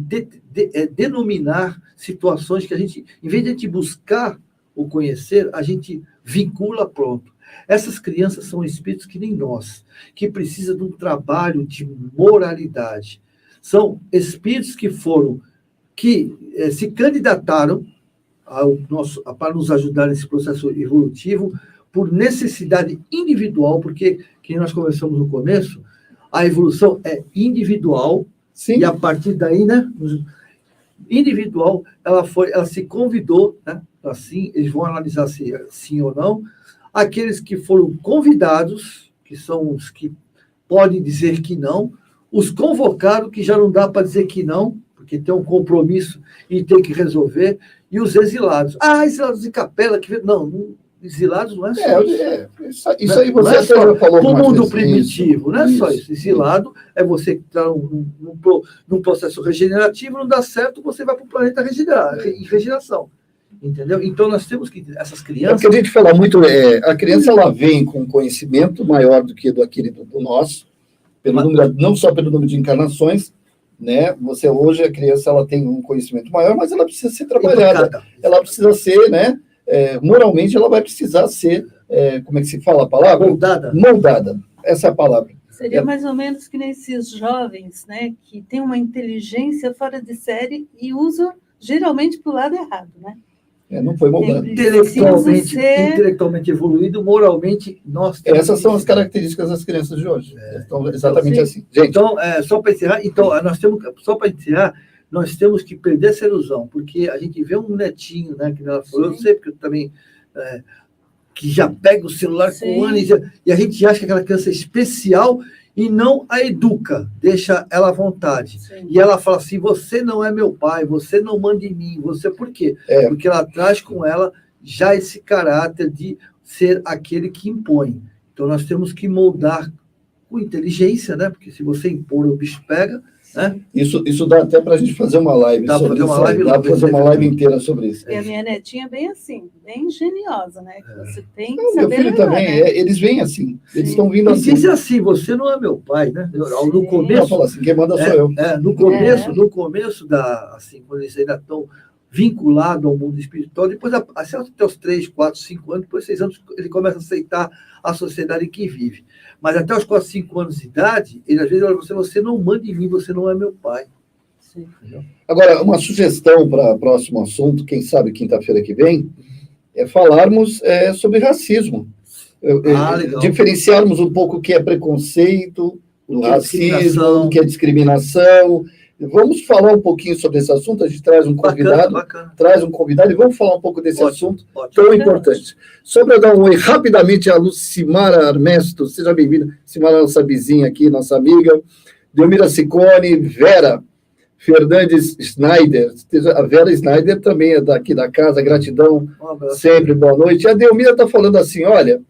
[SPEAKER 2] denominar situações que a gente, em vez de a gente buscar o conhecer, a gente vincula pronto. Essas crianças são espíritos que nem nós, que precisam de um trabalho de moralidade. São espíritos que se candidataram para nos ajudar nesse processo evolutivo por necessidade individual, porque, que nós conversamos no começo, a evolução é individual. Sim. E a partir daí, né, individual, ela se convidou, né, assim, eles vão analisar se sim ou não. Aqueles que foram convidados, que são os que podem dizer que não, os convocados, que já não dá para dizer que não, porque tem um compromisso e tem que resolver, e os exilados. Exilados de capela, não, exilados não é só isso.
[SPEAKER 1] Isso aí você até já falou.
[SPEAKER 2] No mundo primitivo, não é só isso. Exilado é você que está num processo regenerativo, não dá certo, você vai para o planeta em regeneração. Entendeu? Então, nós temos que... Essas crianças...
[SPEAKER 1] É que a gente fala muito... a criança, ela vem com conhecimento maior do que aquele do nosso, não só pelo número de encarnações, né? Hoje, a criança, ela tem um conhecimento maior, mas ela precisa ser trabalhada. Ela precisa ser, né? Moralmente, ela vai precisar ser como é que se fala a palavra?
[SPEAKER 2] Moldada.
[SPEAKER 1] Moldada, essa é a palavra.
[SPEAKER 3] Seria mais ou menos que nem esses jovens, né, que têm uma inteligência fora de série e usam geralmente para o lado errado, né?
[SPEAKER 1] Não foi moldado.
[SPEAKER 2] Intelectualmente evoluído, moralmente, nós temos.
[SPEAKER 1] Essas são as características das crianças de hoje. Então, exatamente assim. Gente,
[SPEAKER 2] então, só para encerrar, nós temos que perder essa ilusão, porque a gente vê um netinho, né, que ela falou, eu sei, porque eu também, que já pega o celular com anos, e a gente acha que aquela criança é especial e não a educa, deixa ela à vontade. Sim. E ela fala assim, você não é meu pai, você não manda em mim, você por quê? Porque ela traz com ela já esse caráter de ser aquele que impõe. Então, nós temos que moldar com inteligência, né? Porque se você impor, o bicho pega, né?
[SPEAKER 1] Isso dá até para a gente fazer uma live sobre isso. Dá para fazer uma live inteira sobre isso.
[SPEAKER 3] E a minha netinha é bem assim, bem engeniosa, né? Que você tem que
[SPEAKER 1] saber. Meu filho
[SPEAKER 3] levar,
[SPEAKER 1] também,
[SPEAKER 3] né?
[SPEAKER 1] Eles vêm assim, eles estão vindo assim.
[SPEAKER 2] E diz assim, você não é meu pai, né? No começo...
[SPEAKER 1] Fala assim, quem manda sou eu.
[SPEAKER 2] No começo assim, quando eles ainda estão vinculados ao mundo espiritual, depois, até os 3, 4, 5 anos, depois 6 anos, ele começa a aceitar a sociedade em que vive. Mas até os 4, 5 anos de idade, ele às vezes olha você não manda em mim, você não é meu pai.
[SPEAKER 3] Sim.
[SPEAKER 1] Agora, uma sugestão para o próximo assunto, quem sabe quinta-feira que vem, é falarmos sobre racismo. Diferenciarmos um pouco o que é preconceito, o racismo, o que é discriminação. Vamos falar um pouquinho sobre esse assunto, a gente traz um convidado, e vamos falar um pouco desse assunto tão importante. Só para dar um oi rapidamente a Lucimara Armesto, seja bem-vinda, Lucimara, nossa vizinha aqui, nossa amiga, Delmira Ciccone, Vera Fernandes Schneider, a Vera Schneider também é daqui da casa, gratidão, sempre, boa noite. E a Delmira está falando assim, olha,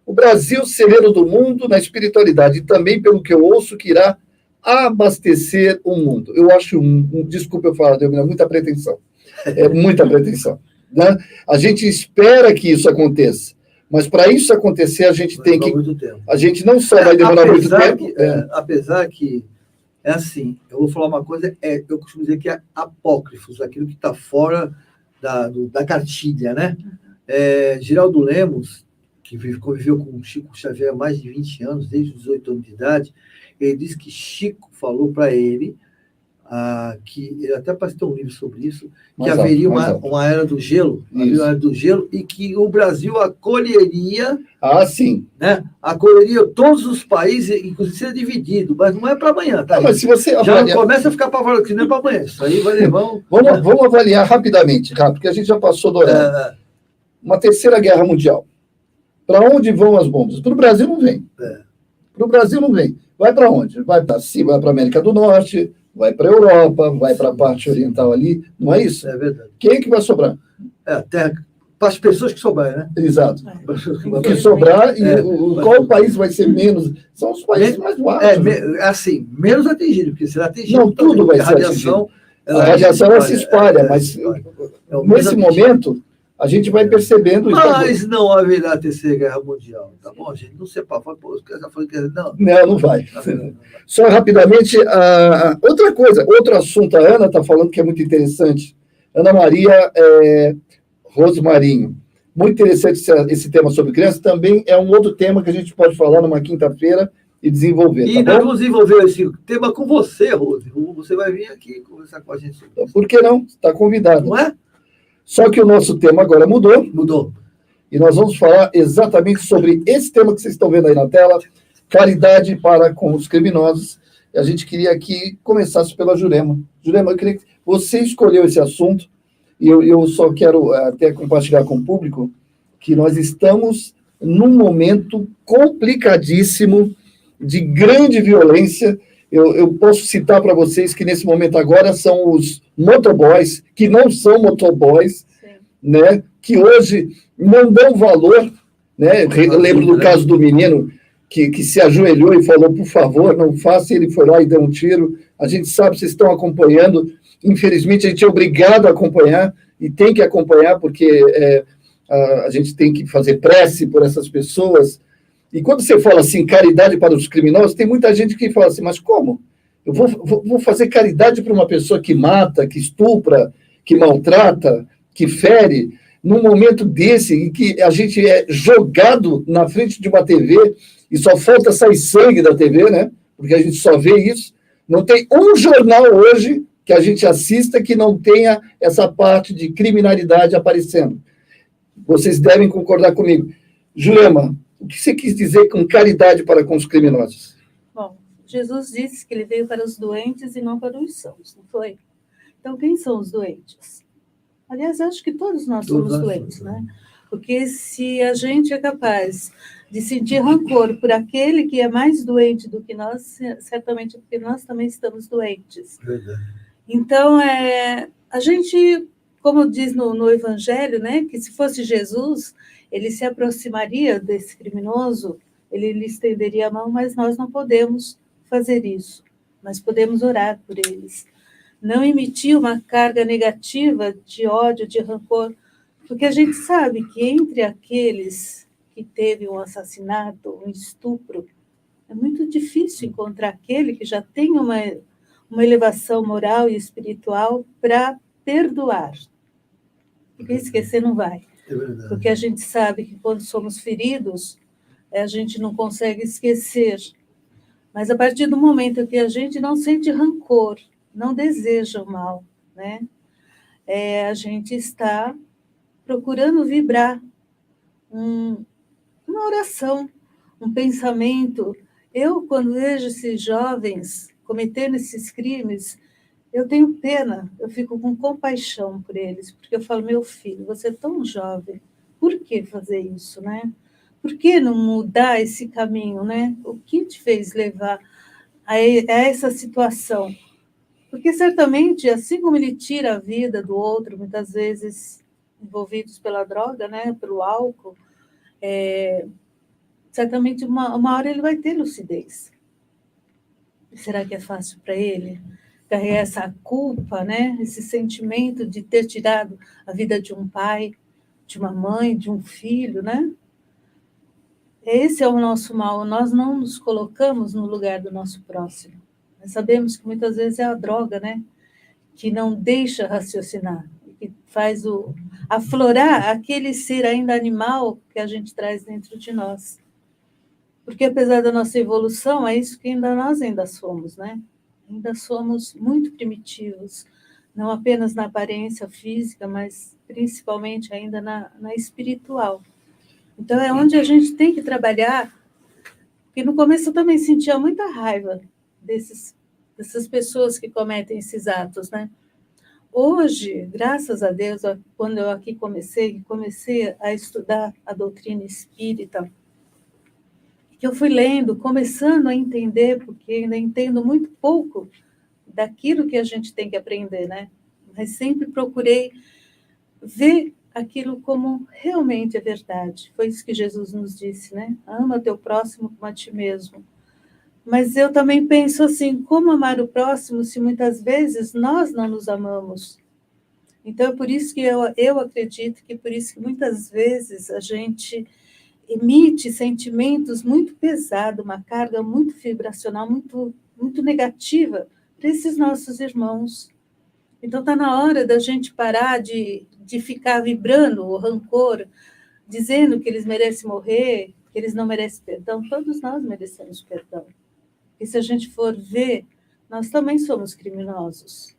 [SPEAKER 1] o Brasil, celeiro do mundo na espiritualidade, e também, pelo que eu ouço, que irá abastecer o mundo. Eu acho, desculpa eu falar, Delmira, muita pretensão. É muita pretensão. Né? A gente espera que isso aconteça, mas para isso acontecer, a gente tem que... A gente não só vai demorar muito tempo...
[SPEAKER 2] Apesar que, é assim, eu vou falar uma coisa, eu costumo dizer que é apócrifos, aquilo que está fora da cartilha, né? Geraldo Lemos, que conviveu com o Chico Xavier há mais de 20 anos, desde os 18 anos de idade, ele disse que Chico falou para ele, que ele até parece ter um livro sobre isso, que haveria uma era do gelo, e que o Brasil acolheria...
[SPEAKER 1] sim.
[SPEAKER 2] Né, acolheria todos os países, inclusive seria dividido, mas não é para amanhã, tá?
[SPEAKER 1] Mas se você
[SPEAKER 2] já começa a ficar apavorado, que não é para amanhã, isso aí vai levar...
[SPEAKER 1] Vamos avaliar rapidamente, porque a gente já passou do horário. Uma terceira guerra mundial. Para onde vão as bombas? Para o Brasil não vem. Para o Brasil não vem. Vai para onde? Vai para a América do Norte, vai para a Europa, vai para a parte oriental ali, não é isso?
[SPEAKER 2] É verdade.
[SPEAKER 1] Quem é que vai sobrar?
[SPEAKER 2] Para as pessoas que sobrarem, né?
[SPEAKER 1] Exato. O que sobrar, qual o país vai ser menos? São os países mais doados.
[SPEAKER 2] Assim, menos atingido, porque será atingido.
[SPEAKER 1] Não, tudo vai ser atingido. A radiação ela se espalha, mas nesse momento... A gente vai percebendo...
[SPEAKER 2] Mas não haverá a terceira guerra mundial, tá bom, gente? Não se apavore,
[SPEAKER 1] não vai. Só rapidamente, outra coisa, outro assunto, a Ana está falando que é muito interessante. Ana Maria Rosmarinho. Muito interessante esse tema sobre criança. Também é um outro tema que a gente pode falar numa quinta-feira e desenvolver.
[SPEAKER 2] E nós vamos desenvolver esse tema com você, Rose. Você vai vir aqui conversar com a gente sobre isso.
[SPEAKER 1] Por que não? Está convidado.
[SPEAKER 2] Não é?
[SPEAKER 1] Só que o nosso tema agora mudou.
[SPEAKER 2] Mudou.
[SPEAKER 1] E nós vamos falar exatamente sobre esse tema que vocês estão vendo aí na tela, caridade para com os criminosos. E a gente queria que começasse pela Jurema. Jurema, eu queria que você escolheu esse assunto, e eu só quero até compartilhar com o público que nós estamos num momento complicadíssimo de grande violência. Eu posso citar para vocês que nesse momento agora são os motoboys, que não são motoboys, né, que hoje não dão valor. Né? Eu lembro do caso do menino que se ajoelhou e falou, por favor, não faça, e ele foi lá e deu um tiro. A gente sabe, vocês estão acompanhando. Infelizmente, a gente é obrigado a acompanhar, e tem que acompanhar, porque a gente tem que fazer prece por essas pessoas. E quando você fala assim, caridade para os criminosos, tem muita gente que fala assim, mas como? Eu vou fazer caridade para uma pessoa que mata, que estupra, que maltrata, que fere, num momento desse, em que a gente é jogado na frente de uma TV e só falta sair sangue da TV, né? Porque a gente só vê isso. Não tem um jornal hoje que a gente assista que não tenha essa parte de criminalidade aparecendo. Vocês devem concordar comigo. Jurema, o que você quis dizer com caridade para com os criminosos?
[SPEAKER 3] Bom, Jesus disse que ele veio para os doentes e não para os sãos, não foi? Então, quem são os doentes? Aliás, acho que todos nós somos doentes, né? Porque se a gente é capaz de sentir rancor por aquele que é mais doente do que nós, certamente porque nós também estamos doentes.
[SPEAKER 2] Verdade.
[SPEAKER 3] Então, a gente, como diz no Evangelho, né, que se fosse Jesus, ele se aproximaria desse criminoso, ele lhe estenderia a mão, mas nós não podemos fazer isso. Nós podemos orar por eles. Não emitir uma carga negativa de ódio, de rancor, porque a gente sabe que entre aqueles que teve um assassinato, um estupro, é muito difícil encontrar aquele que já tem uma elevação moral e espiritual para perdoar. Porque esquecer não vai.
[SPEAKER 2] É verdade.
[SPEAKER 3] Porque a gente sabe que quando somos feridos, a gente não consegue esquecer. Mas a partir do momento que a gente não sente rancor, não deseja o mal, né? A gente está procurando vibrar uma oração, um pensamento. Eu, quando vejo esses jovens cometendo esses crimes, eu tenho pena, eu fico com compaixão por eles, porque eu falo, meu filho, você é tão jovem, por que fazer isso, né? Por que não mudar esse caminho, né? O que te fez levar a essa situação? Porque certamente, assim como ele tira a vida do outro, muitas vezes envolvidos pela droga, né, pelo álcool, certamente uma hora ele vai ter lucidez. Será que é fácil para ele carregar essa culpa, né, esse sentimento de ter tirado a vida de um pai, de uma mãe, de um filho, né? Esse é o nosso mal. Nós não nos colocamos no lugar do nosso próximo. Nós sabemos que muitas vezes é a droga, né, que não deixa raciocinar, que faz aflorar aquele ser ainda animal que a gente traz dentro de nós. Porque apesar da nossa evolução, é isso que nós ainda somos, né? Ainda somos muito primitivos, não apenas na aparência física, mas principalmente ainda na espiritual. Então é onde a gente tem que trabalhar, porque no começo eu também sentia muita raiva dessas pessoas que cometem esses atos, né? Hoje, graças a Deus, quando eu aqui comecei a estudar a doutrina espírita, que eu fui lendo, começando a entender, porque ainda entendo muito pouco daquilo que a gente tem que aprender, né? Mas sempre procurei ver aquilo como realmente é verdade. Foi isso que Jesus nos disse, né? Ama teu próximo como a ti mesmo. Mas eu também penso assim, como amar o próximo se muitas vezes nós não nos amamos? Então, é por isso que eu acredito que por isso que muitas vezes a gente emite sentimentos muito pesados, uma carga muito vibracional, muito, muito negativa para esses nossos irmãos. Então, está na hora da gente parar de ficar vibrando o rancor, dizendo que eles merecem morrer, que eles não merecem perdão. Todos nós merecemos perdão. E se a gente for ver, nós também somos criminosos,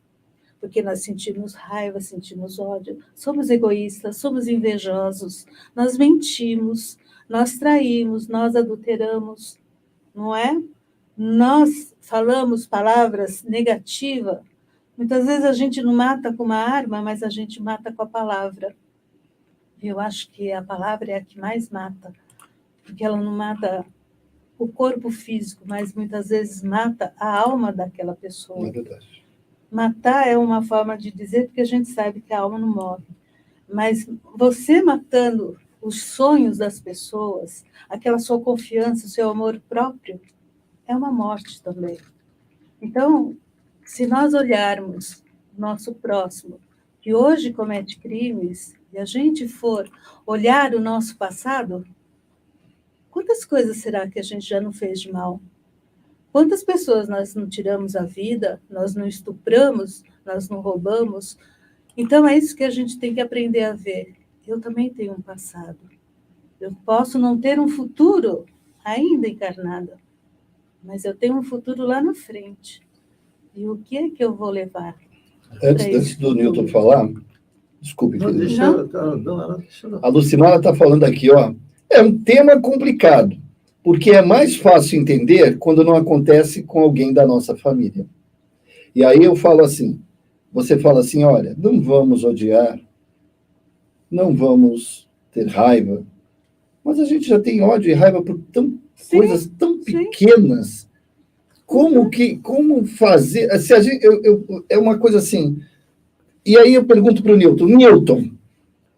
[SPEAKER 3] porque nós sentimos raiva, sentimos ódio, somos egoístas, somos invejosos, nós mentimos, nós traímos, nós adulteramos, não é? Nós falamos palavras negativas. Muitas vezes a gente não mata com uma arma, mas a gente mata com a palavra. Eu acho que a palavra é a que mais mata, porque ela não mata o corpo físico, mas muitas vezes mata a alma daquela pessoa.
[SPEAKER 1] É verdade.
[SPEAKER 3] Matar é uma forma de dizer, porque a gente sabe que a alma não morre. Mas você matando os sonhos das pessoas, aquela sua confiança, o seu amor próprio, é uma morte também. Então, se nós olharmos o nosso próximo, que hoje comete crimes, e a gente for olhar o nosso passado, quantas coisas será que a gente já não fez de mal? Quantas pessoas nós não tiramos a vida, nós não estupramos, nós não roubamos? Então, é isso que a gente tem que aprender a ver. eu também tenho um passado. Eu posso não ter um futuro ainda encarnada, mas eu tenho um futuro lá na frente. E o que é que eu vou levar?
[SPEAKER 1] Antes do Newton falar, desculpe,
[SPEAKER 2] Não,
[SPEAKER 1] querido.
[SPEAKER 2] deixa ela, deixa ela.
[SPEAKER 1] A Lucimara está falando aqui, ó. É um tema complicado, porque é mais fácil entender quando não acontece com alguém da nossa família. E aí eu falo assim, você fala assim, olha, não vamos odiar, não vamos ter raiva, mas a gente já tem ódio e raiva por coisas tão pequenas. Como fazer? Se a gente, é uma coisa assim. E aí eu pergunto para o Newton,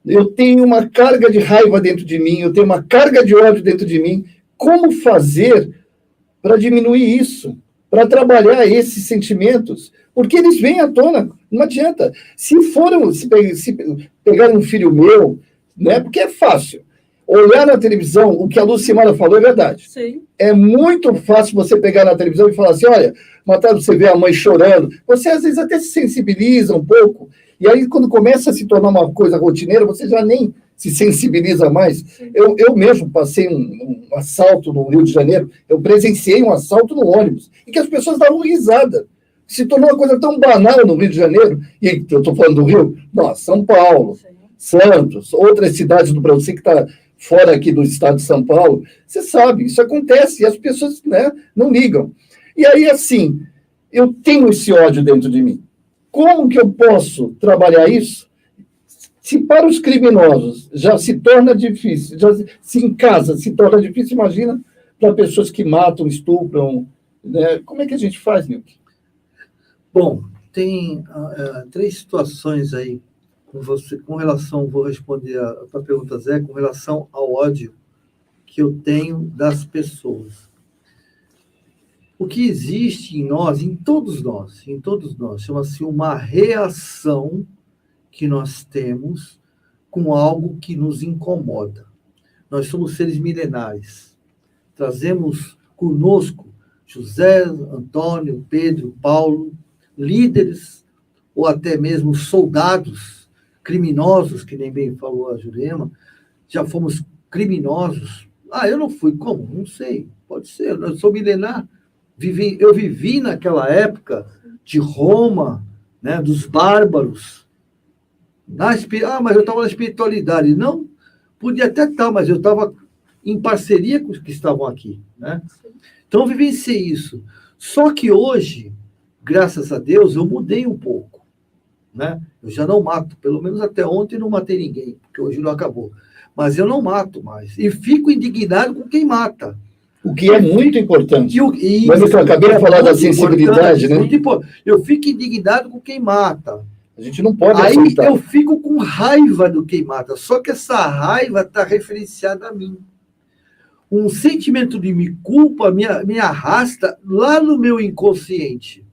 [SPEAKER 1] eu tenho uma carga de raiva dentro de mim, eu tenho uma carga de ódio dentro de mim. Como fazer para diminuir isso? Para trabalhar esses sentimentos? Porque eles vêm à tona, não adianta. Se pegarem um filho meu, né? Porque é fácil. Olhar na televisão, o que a Lucimara falou é verdade.
[SPEAKER 3] Sim.
[SPEAKER 1] É muito fácil você pegar na televisão e falar assim, olha, você vê a mãe chorando, você às vezes até se sensibiliza um pouco, e aí quando começa a se tornar uma coisa rotineira, você já nem se sensibiliza mais. Eu mesmo passei um assalto no Rio de Janeiro, eu presenciei um assalto no ônibus, e que as pessoas davam risada. Se tornou uma coisa tão banal no Rio de Janeiro, e eu estou falando do Rio, nossa, São Paulo, Santos, outras cidades do Brasil, que está fora aqui do estado de São Paulo, você sabe, isso acontece, e as pessoas, né, não ligam. E aí, assim, eu tenho esse ódio dentro de mim. Como que eu posso trabalhar isso? Se para os criminosos já se torna difícil, se em casa se torna difícil, imagina para pessoas que matam, estupram, né? Como é que a gente faz, Nilton?
[SPEAKER 2] Bom, tem 3 situações aí com você, com relação, vou responder a tua pergunta, Zé, com relação ao ódio que eu tenho das pessoas. O que existe em nós, em todos nós, chama-se uma reação que nós temos com algo que nos incomoda. Nós somos seres milenares. Trazemos conosco José, Antônio, Pedro, Paulo, líderes ou até mesmo soldados criminosos, que nem bem falou a Jurema, já fomos criminosos. Eu não fui. Como? Não sei. Pode ser. Eu sou milenar. Eu vivi naquela época de Roma, né, dos bárbaros. Mas eu estava na espiritualidade. Não, podia até estar, mas eu estava em parceria com os que estavam aqui. Né? Então, eu vivenciei isso. Só que hoje, graças a Deus, eu mudei um pouco. Né? Eu já não mato, pelo menos até ontem não matei ninguém, porque hoje não acabou. Mas eu não mato mais. E fico indignado com quem mata.
[SPEAKER 1] O que é muito importante.
[SPEAKER 2] Mas
[SPEAKER 1] eu acabei de falar da sensibilidade, né?
[SPEAKER 2] Eu fico indignado com quem mata.
[SPEAKER 1] A gente não pode
[SPEAKER 2] Aí
[SPEAKER 1] aceitar.
[SPEAKER 2] eu fico com raiva do quem mata. Só que essa raiva está referenciada a mim. Um sentimento de culpa me arrasta lá no meu inconsciente.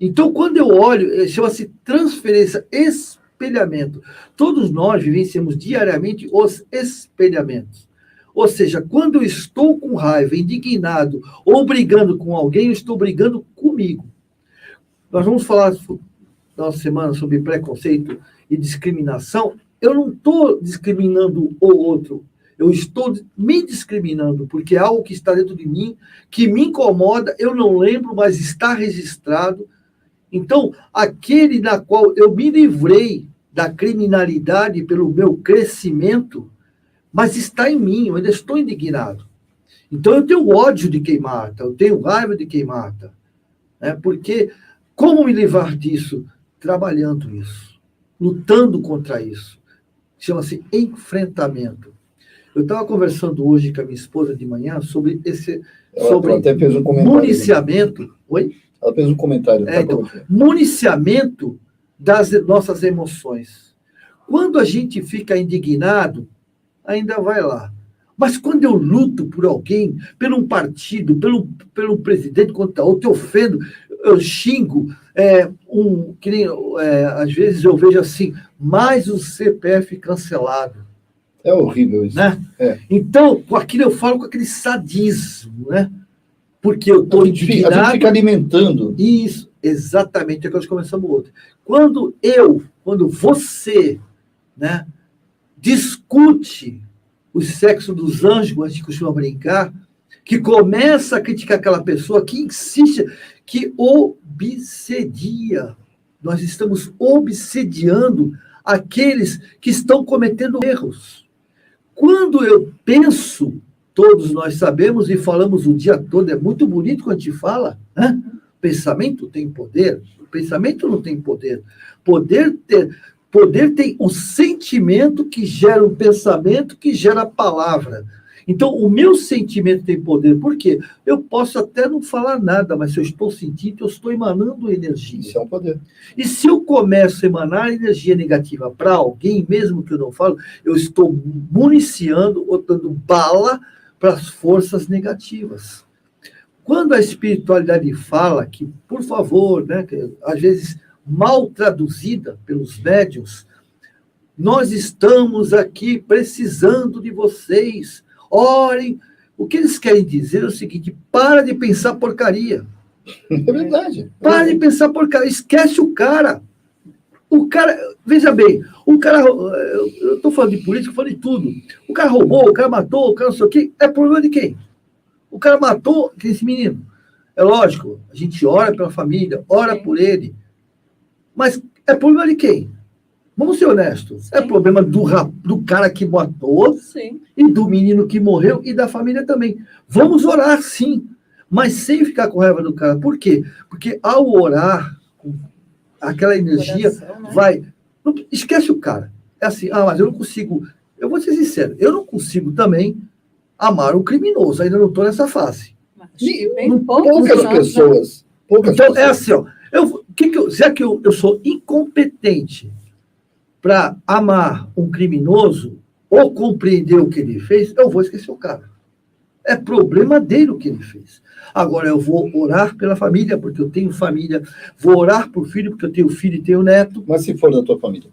[SPEAKER 2] Então, quando eu olho, chama-se transferência, espelhamento. Todos nós vivenciamos diariamente os espelhamentos. Ou seja, quando eu estou com raiva, indignado ou brigando com alguém, eu estou brigando comigo. Nós vamos falar na nossa semana sobre preconceito e discriminação. Eu não estou discriminando o outro. Eu estou me discriminando, porque é algo que está dentro de mim, que me incomoda, eu não lembro, mas está registrado. Então, aquele na qual eu me livrei da criminalidade pelo meu crescimento, mas está em mim, eu ainda estou indignado. Então, eu tenho ódio de quem mata, eu tenho raiva de quem mata. Né? Porque como me livrar disso? Trabalhando isso, lutando contra isso. Chama-se enfrentamento. Eu estava conversando hoje com a minha esposa de manhã sobre
[SPEAKER 1] Ela até fez um comentário.
[SPEAKER 2] Municiamento. Oi?
[SPEAKER 1] Ela fez um comentário.
[SPEAKER 2] Então, municiamento das nossas emoções. Quando a gente fica indignado, ainda vai lá. Mas quando eu luto por alguém, por um partido, pelo presidente contra outro, eu ofendo, eu xingo, às vezes eu vejo assim, mais um CPF cancelado.
[SPEAKER 1] É horrível isso.
[SPEAKER 2] Né?
[SPEAKER 1] É.
[SPEAKER 2] Então, com aquilo eu falo com aquele sadismo, né? Porque eu estou indignado.
[SPEAKER 1] A gente fica alimentando.
[SPEAKER 2] Isso, exatamente, é que nós começamos o outro. Quando você, né, discute o sexo dos anjos, como a gente costuma brincar, que começa a criticar aquela pessoa, que insiste, que obsedia. Nós estamos obsediando aqueles que estão cometendo erros. Quando eu penso, todos nós sabemos e falamos o dia todo, é muito bonito quando a gente fala, né? Pensamento tem poder, o pensamento não tem poder. Poder tem o sentimento que gera um pensamento que gera a palavra. Então, o meu sentimento tem poder. Por quê? Eu posso até não falar nada, mas se eu estou sentindo, eu estou emanando energia.
[SPEAKER 1] Isso é um poder.
[SPEAKER 2] E se eu começo a emanar energia negativa para alguém, mesmo que eu não falo, eu estou municiando ou dando bala para as forças negativas. Quando a espiritualidade fala que, por favor, né, que às vezes mal traduzida pelos médiuns, nós estamos aqui precisando de vocês, orem. O que eles querem dizer é o seguinte: para de pensar porcaria.
[SPEAKER 1] É verdade.
[SPEAKER 2] Para de pensar porcaria, esquece o cara. O cara, veja bem, o cara, eu estou falando de política, falando de tudo. O cara roubou, o cara matou, o cara não sei o quê, é problema de quem? O cara matou esse menino. É lógico, a gente ora pela família, ora por ele, mas é problema de quem? Vamos ser honestos. É problema do cara que matou,
[SPEAKER 3] Sim.
[SPEAKER 2] e do menino que morreu e da família também. Vamos orar, sim, mas sem ficar com raiva do cara. Por quê? Porque ao orar, aquela energia
[SPEAKER 3] Coração, né?
[SPEAKER 2] vai... Não, esquece o cara. É assim, mas eu não consigo... Eu vou ser sincero, eu não consigo também amar um criminoso. Ainda não estou nessa fase.
[SPEAKER 3] Acho que bem
[SPEAKER 1] Poucas
[SPEAKER 3] poucos, né?
[SPEAKER 1] pessoas. Poucas
[SPEAKER 2] Então,
[SPEAKER 1] pessoas.
[SPEAKER 2] é assim, ó. Já que eu sou incompetente para amar um criminoso ou compreender o que ele fez, eu vou esquecer o cara. É problema dele o que ele fez. Agora, eu vou orar pela família, porque eu tenho família. Vou orar por filho, porque eu tenho filho e tenho neto.
[SPEAKER 1] Mas se for da tua família?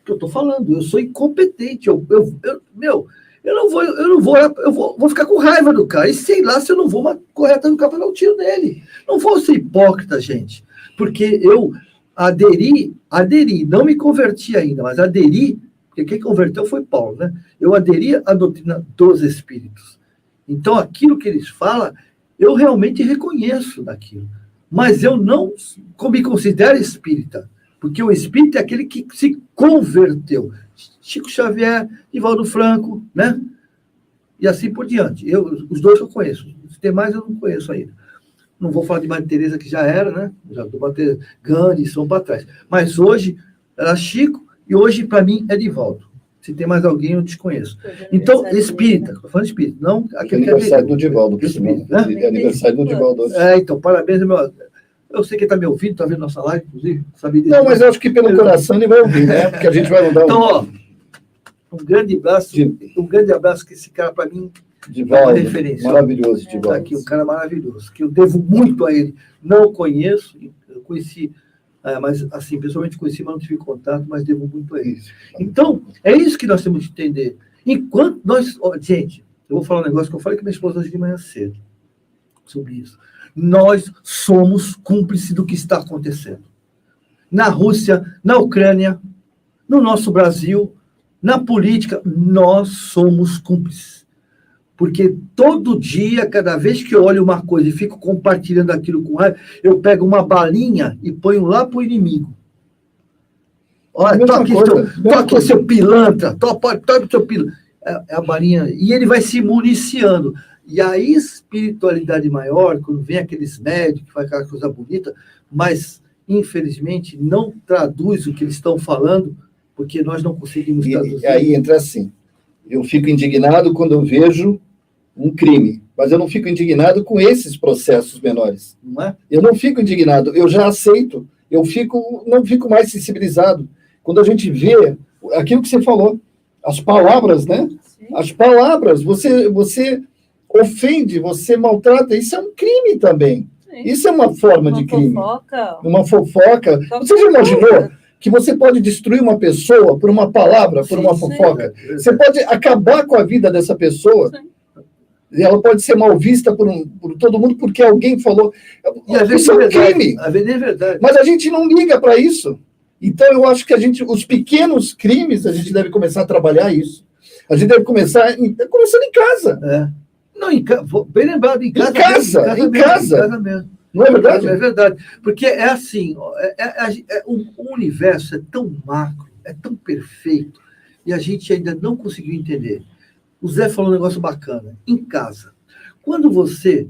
[SPEAKER 2] Que eu estou falando, eu sou incompetente. Eu não vou orar, vou ficar com raiva do cara. E sei lá se eu não vou correr atrás do cara para dar um tiro nele. Não vou ser hipócrita, gente. Porque eu aderi, não me converti ainda, mas aderi, porque quem converteu foi Paulo, né? Eu aderi à doutrina dos Espíritos. Então, aquilo que eles falam, eu realmente reconheço daquilo. Mas eu não me considero espírita, porque o espírita é aquele que se converteu. Chico Xavier, Divaldo Franco, né? E assim por diante. Os dois eu conheço. Os demais eu não conheço ainda. Não vou falar de Maria Teresa, que já era, né? Já do Gandhi, são para trás. Mas hoje era Chico e hoje, para mim, é Divaldo. Se tem mais alguém, eu desconheço. Então, espírita, estou falando espírita, não aquele que é
[SPEAKER 1] aniversário do Divaldo, por
[SPEAKER 2] espírita,
[SPEAKER 1] sinal.
[SPEAKER 2] né?
[SPEAKER 1] É aniversário do Divaldo.
[SPEAKER 2] Então, parabéns, meu. Eu sei que ele está me ouvindo, está vendo nossa live, inclusive. Sabe disso.
[SPEAKER 1] Não, mas eu acho que pelo coração ele vai ouvir, né? Porque a gente vai mandar
[SPEAKER 2] Então, ó, um grande abraço, que esse cara, para mim,
[SPEAKER 1] Divaldo,
[SPEAKER 2] é uma referência.
[SPEAKER 1] maravilhoso, Divaldo.
[SPEAKER 2] Tá aqui, um cara maravilhoso, que eu devo muito a ele. Não o conheço, eu conheci, mas assim, pessoalmente conheci, mas não tive contato, mas devo muito a ele. Então, é isso que nós temos que entender. Enquanto nós... gente, eu vou falar um negócio que eu falei com minha esposa hoje de manhã cedo, sobre isso. Nós somos cúmplices do que está acontecendo. Na Rússia, na Ucrânia, no nosso Brasil, na política, nós somos cúmplices. Porque todo dia, cada vez que eu olho uma coisa e fico compartilhando aquilo com raiva, eu pego uma balinha e ponho lá para o inimigo. Olha, tô aqui, seu pilantra, tô seu pilantra. É a balinha. E ele vai se municiando. E a espiritualidade maior, quando vem aqueles médicos que faz aquela coisa bonita, mas, infelizmente, não traduz o que eles estão falando, porque nós não conseguimos traduzir.
[SPEAKER 1] E aí entra assim, eu fico indignado quando eu vejo um crime, mas eu não fico indignado com esses processos menores.
[SPEAKER 2] Não é?
[SPEAKER 1] Eu não fico indignado, eu já aceito, não fico mais sensibilizado. Quando a gente vê aquilo que você falou, as palavras, né?
[SPEAKER 3] Sim.
[SPEAKER 1] As palavras, você ofende, você maltrata, isso é um crime também.
[SPEAKER 3] Sim.
[SPEAKER 1] Isso é uma forma de crime.
[SPEAKER 3] Fofoca.
[SPEAKER 1] Uma fofoca. Você já imaginou que você pode destruir uma pessoa por uma palavra, por uma fofoca? Você pode acabar com a vida dessa pessoa.
[SPEAKER 3] Sim.
[SPEAKER 1] E ela pode ser mal vista por todo mundo porque alguém falou.
[SPEAKER 2] E às vezes
[SPEAKER 1] isso é um
[SPEAKER 2] verdade,
[SPEAKER 1] crime.
[SPEAKER 2] às vezes é verdade.
[SPEAKER 1] Mas a gente não liga para isso. Então, eu acho que os pequenos crimes, a gente deve começar a trabalhar isso. A gente deve começar começando em casa.
[SPEAKER 2] Não, bem lembrado, em casa.
[SPEAKER 1] Em casa
[SPEAKER 2] mesmo.
[SPEAKER 1] Não é verdade?
[SPEAKER 2] É verdade. Porque é assim, o universo é tão macro, é tão perfeito, e a gente ainda não conseguiu entender. O Zé falou um negócio bacana. Em casa, quando você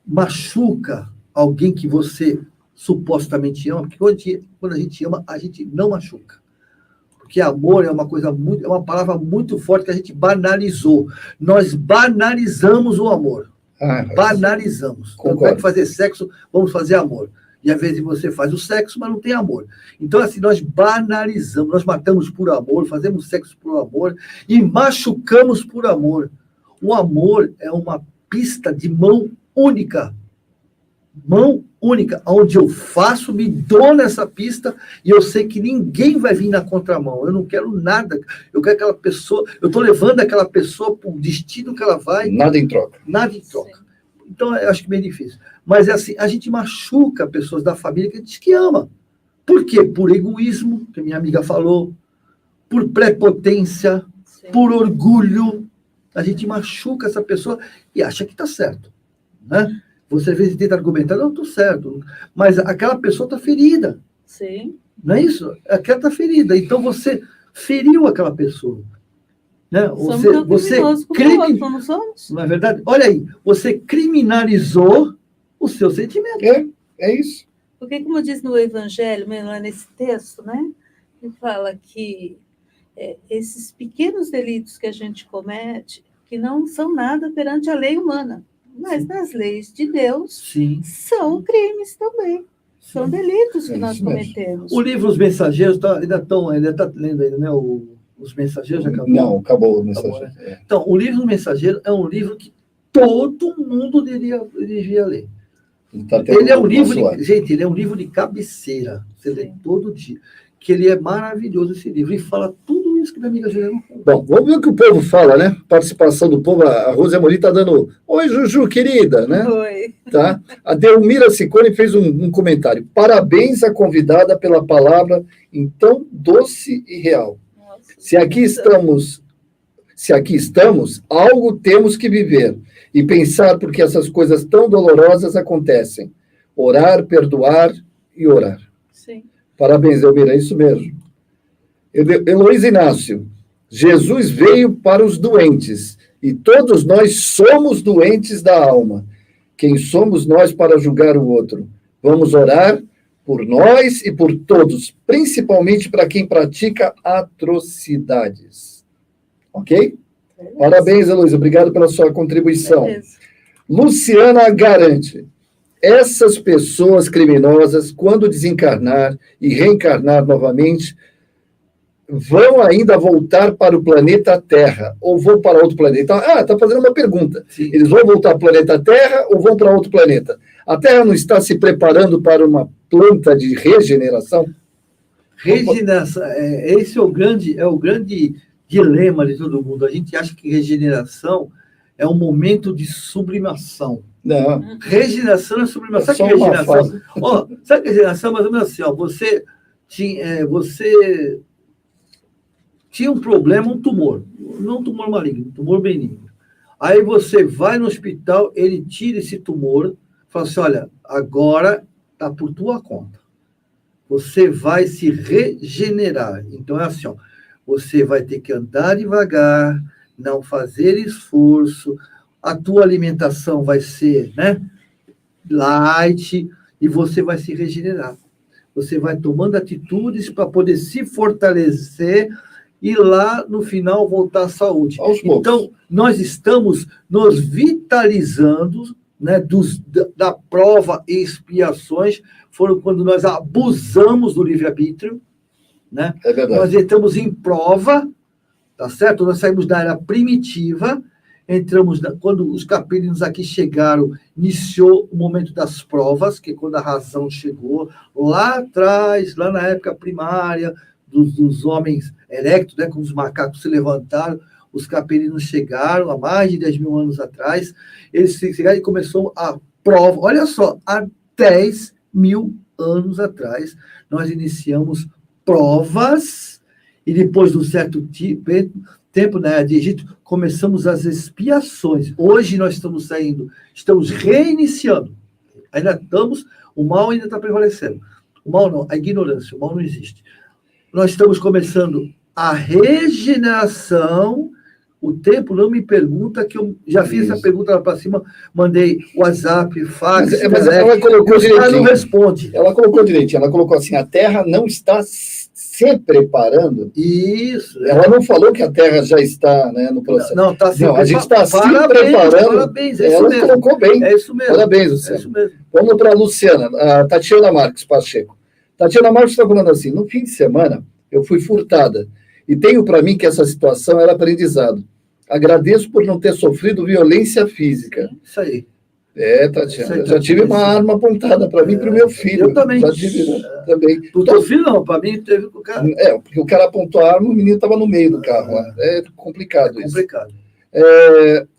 [SPEAKER 2] machuca alguém que você supostamente ama, porque quando a gente ama, a gente não machuca. Porque amor é uma palavra muito forte que a gente banalizou. Nós banalizamos o amor. Banalizamos. Então, é que fazer sexo, vamos fazer amor. E às vezes você faz o sexo, mas não tem amor. Então, assim, nós banalizamos, nós matamos por amor, fazemos sexo por amor e machucamos por amor. O amor é uma pista de mão única. Mão única, onde eu faço, me dou nessa pista e eu sei que ninguém vai vir na contramão. Eu não quero nada. Eu quero aquela pessoa, eu estou levando aquela pessoa para o destino que ela vai.
[SPEAKER 1] Nada em troca.
[SPEAKER 2] Nada em troca. Sim. Então, eu acho que é bem difícil. Mas é assim, a gente machuca pessoas da família que a gente diz que ama. Por quê? Por egoísmo, que a minha amiga falou, por prepotência, sim, por orgulho. A gente machuca essa pessoa e acha que está certo, né? Você às vezes tenta argumentar, não, estou certo, mas aquela pessoa está ferida.
[SPEAKER 3] Sim.
[SPEAKER 2] Não é isso? Aquela está ferida. Então você feriu aquela pessoa. Né? Você
[SPEAKER 3] não somos?
[SPEAKER 2] Não é verdade? Olha aí, você criminalizou o seu sentimento.
[SPEAKER 1] É isso.
[SPEAKER 3] Porque, como diz no Evangelho, mesmo lá nesse texto, né? Ele fala que esses pequenos delitos que a gente comete, que não são nada perante a lei humana, mas nas leis de Deus, sim, são crimes também. São delitos que nós cometemos.
[SPEAKER 2] O livro Os Mensageiros, ainda está lendo ainda, né? Os Mensageiros já acabou?
[SPEAKER 1] Não, acabou o Mensageiro.
[SPEAKER 2] Né? Então, o livro Os Mensageiros é um livro que todo mundo devia ler. Ele é um livro, gente, ele é um livro de cabeceira. Você lê todo dia. Que ele é maravilhoso, esse livro. E fala tudo isso que minha amiga Juliana falou.
[SPEAKER 1] Bom, vamos ver o que o povo fala, né? Participação do povo. A Rose Amorim está dando... Oi, Juju, querida, né?
[SPEAKER 3] Oi.
[SPEAKER 1] Tá? A Delmira Ciccone fez um comentário. Parabéns à convidada pela palavra tão doce e real. Nossa, se aqui estamos, algo temos que viver e pensar porque essas coisas tão dolorosas acontecem. Orar, perdoar e orar.
[SPEAKER 3] Sim.
[SPEAKER 1] Parabéns, Delmira, é isso mesmo. Heloísa Inácio, Jesus veio para os doentes, e todos nós somos doentes da alma. Quem somos nós para julgar o outro? Vamos orar por nós e por todos, principalmente para quem pratica atrocidades. Ok? Beleza. Parabéns, Heloísa, obrigado pela sua contribuição. Beleza. Luciana garante. Essas pessoas criminosas, quando desencarnar e reencarnar novamente, vão ainda voltar para o planeta Terra ou vão para outro planeta? Está fazendo uma pergunta. Sim. Eles vão voltar para o planeta Terra ou vão para outro planeta? A Terra não está se preparando para uma planta de regeneração?
[SPEAKER 2] Regeneração, esse é o grande dilema de todo mundo. A gente acha que regeneração é um momento de sublimação.
[SPEAKER 1] Não.
[SPEAKER 2] Regeneração é sublimação. Sabe o que é regeneração? Sabe o que é regeneração? Mais ou menos assim, você tinha um problema, um tumor. Não um tumor maligno, um tumor benigno. Aí você vai no hospital, ele tira esse tumor, fala assim, olha, agora está por tua conta. Você vai se regenerar. Então é assim, você vai ter que andar devagar, não fazer esforço, a tua alimentação vai ser, né, light, e você vai se regenerar. Você vai tomando atitudes para poder se fortalecer e lá, no final, voltar à saúde. Então, nós estamos nos vitalizando, né, da prova e expiações, foram quando nós abusamos do livre-arbítrio, né?
[SPEAKER 1] É verdade.
[SPEAKER 2] Nós entramos em prova, tá certo? Nós saímos da era primitiva, quando os capelinos aqui chegaram, iniciou o momento das provas, que é quando a razão chegou, lá atrás, lá na época primária, dos homens erectos, né, quando os macacos se levantaram, os capelinos chegaram, há mais de 10 mil anos atrás, eles chegaram e começou a prova. Olha só, há 10 mil anos atrás, nós iniciamos provas, e depois de um certo tempo, né, de Egito, começamos as expiações. Hoje nós estamos reiniciando. Ainda estamos, o mal ainda está prevalecendo. O mal não, a ignorância, o mal não existe. Nós estamos começando a regeneração. O tempo não me pergunta, que eu já fiz essa pergunta lá para cima, mandei WhatsApp, fax,
[SPEAKER 1] mas ela colocou direitinho.
[SPEAKER 2] Não responde.
[SPEAKER 1] Ela colocou direitinho, ela colocou assim, a Terra não está se preparando.
[SPEAKER 2] Isso.
[SPEAKER 1] Ela não falou que a Terra já está, né, no processo.
[SPEAKER 2] Não, está se preparando.
[SPEAKER 1] A gente está se preparando.
[SPEAKER 2] Parabéns, é isso
[SPEAKER 1] ela
[SPEAKER 2] mesmo.
[SPEAKER 1] Colocou bem.
[SPEAKER 2] É isso mesmo.
[SPEAKER 1] Parabéns, Luciana.
[SPEAKER 2] É isso mesmo.
[SPEAKER 1] Vamos para a Luciana, a Tatiana Marques Pacheco. Tatiana Marques está falando assim, no fim de semana eu fui furtada e tenho para mim que essa situação era aprendizado. Agradeço por não ter sofrido violência física.
[SPEAKER 2] Isso aí.
[SPEAKER 1] Tatiana, eu já tive uma arma apontada para mim e para o meu filho.
[SPEAKER 2] Eu também.
[SPEAKER 1] Já tive, né? Também.
[SPEAKER 2] Para o teu filho não, para mim teve o cara.
[SPEAKER 1] Porque o cara apontou a arma, o menino estava no meio do carro. É complicado isso.
[SPEAKER 2] Complicado.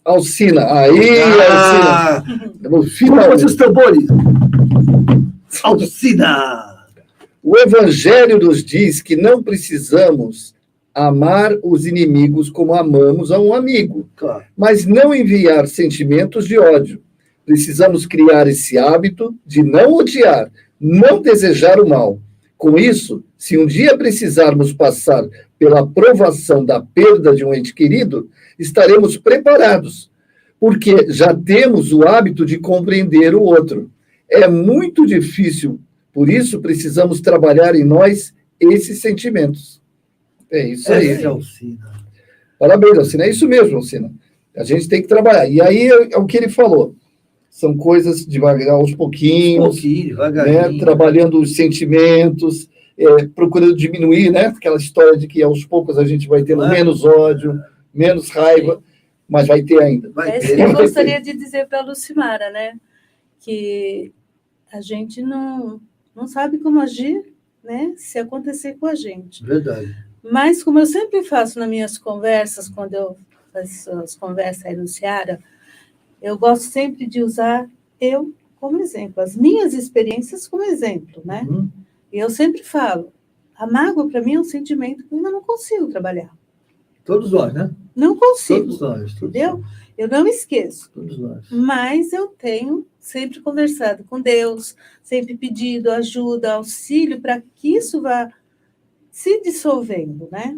[SPEAKER 1] Alcina. Alcina.
[SPEAKER 2] Como fosse os tambores. Alcina.
[SPEAKER 1] O Evangelho nos diz que não precisamos amar os inimigos como amamos a um amigo,
[SPEAKER 2] Claro.
[SPEAKER 1] mas não enviar sentimentos de ódio. Precisamos criar esse hábito de não odiar, não desejar o mal. Com isso, se um dia precisarmos passar pela provação da perda de um ente querido, estaremos preparados, porque já temos o hábito de compreender o outro. É muito difícil, por isso precisamos trabalhar em nós esses sentimentos. É isso aí.
[SPEAKER 2] Alcina.
[SPEAKER 1] Parabéns, Alcina. É isso mesmo, Alcina. A gente tem que trabalhar. E aí é o que ele falou. São coisas devagar, aos pouquinhos,
[SPEAKER 2] devagarinho.
[SPEAKER 1] Né? Trabalhando os sentimentos, procurando diminuir, né? Aquela história de que aos poucos a gente vai tendo menos ódio, menos raiva, mas vai ter ainda.
[SPEAKER 3] Eu gostaria de dizer para a Lucimara, né? Que a gente não sabe como agir, né? Se acontecer com a gente.
[SPEAKER 2] Verdade.
[SPEAKER 3] Mas, como eu sempre faço nas minhas conversas, quando eu faço as conversas aí no Seara, eu gosto sempre de usar eu como exemplo, as minhas experiências como exemplo, né? E eu sempre falo, a mágoa, para mim, é um sentimento que eu ainda não consigo trabalhar.
[SPEAKER 2] Todos nós, né?
[SPEAKER 3] Não consigo,
[SPEAKER 2] todos nós,
[SPEAKER 3] entendeu? Eu não esqueço.
[SPEAKER 2] Todos nós.
[SPEAKER 3] Mas eu tenho sempre conversado com Deus, sempre pedido ajuda, auxílio, para que isso vá se dissolvendo, né?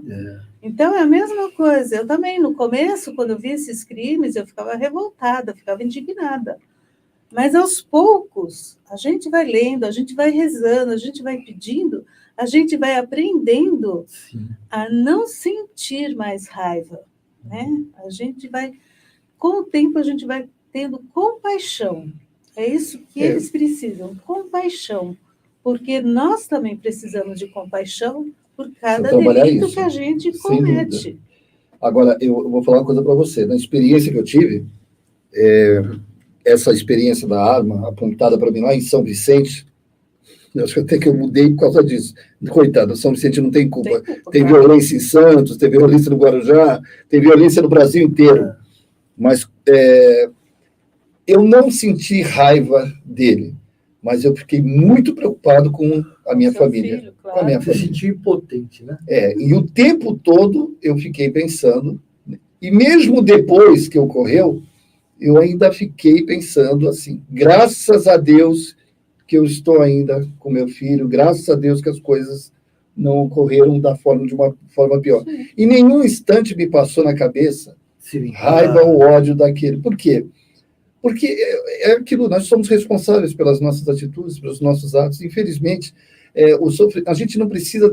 [SPEAKER 3] Então, é a mesma coisa. Eu também, no começo, quando eu vi esses crimes, eu ficava revoltada, ficava indignada. Mas, aos poucos, a gente vai lendo, a gente vai rezando, a gente vai pedindo, a gente vai aprendendo a não sentir mais raiva, né? A gente vai, com o tempo, a gente vai tendo compaixão. É isso que eles precisam, compaixão. Porque nós também precisamos de compaixão por cada delito que a gente comete.
[SPEAKER 1] Agora, eu vou falar uma coisa para você. Na experiência que eu tive, essa experiência da arma apontada para mim lá em São Vicente, eu acho que até que eu mudei por causa disso. Coitado, São Vicente não tem culpa. Tem violência em Santos, tem violência no Guarujá, tem violência no Brasil inteiro. Mas eu não senti raiva dele, mas eu fiquei muito preocupado com a minha família.
[SPEAKER 3] Filho, claro.
[SPEAKER 1] Com a minha
[SPEAKER 2] Você
[SPEAKER 1] família.
[SPEAKER 2] se sentiu impotente, né?
[SPEAKER 1] E o tempo todo eu fiquei pensando, e mesmo depois que ocorreu, eu ainda fiquei pensando assim, graças a Deus que eu estou ainda com meu filho, graças a Deus que as coisas não ocorreram de uma forma pior. Em nenhum instante me passou na cabeça raiva ou ódio daquele. Por quê? Porque é aquilo, nós somos responsáveis pelas nossas atitudes, pelos nossos atos. Infelizmente, a gente não precisa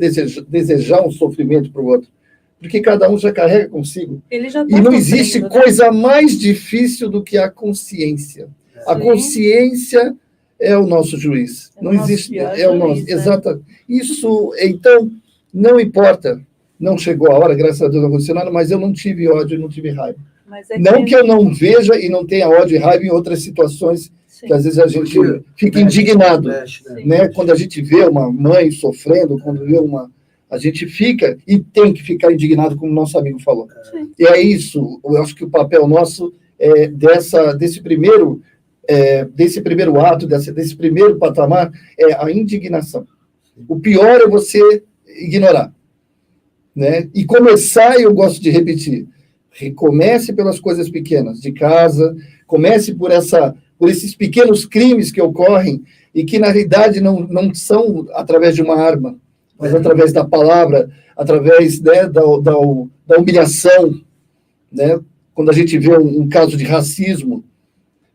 [SPEAKER 1] desejar um sofrimento para o outro, porque cada um já carrega consigo.
[SPEAKER 3] Ele já
[SPEAKER 1] E não existe coisa mais difícil do que a consciência. A consciência é o nosso juiz. Não existe. É o nosso. Exato. Isso, então, não importa. Não chegou a hora, graças a Deus não aconteceu nada, mas eu não tive ódio e não tive raiva. Não que eu não veja e não tenha ódio e raiva em outras situações que às vezes a gente fica indignado. Né? Quando a gente vê uma mãe sofrendo, quando vê a gente fica e tem que ficar indignado, como o nosso amigo falou. E é isso, eu acho que o papel nosso desse primeiro ato, desse primeiro patamar, é a indignação. O pior é você ignorar, né? E começar, eu gosto de repetir, comece pelas coisas pequenas de casa, comece por esses pequenos crimes que ocorrem e que, na realidade, não são através de uma arma, mas através da palavra, através, né, da humilhação, né? Quando a gente vê um caso de racismo,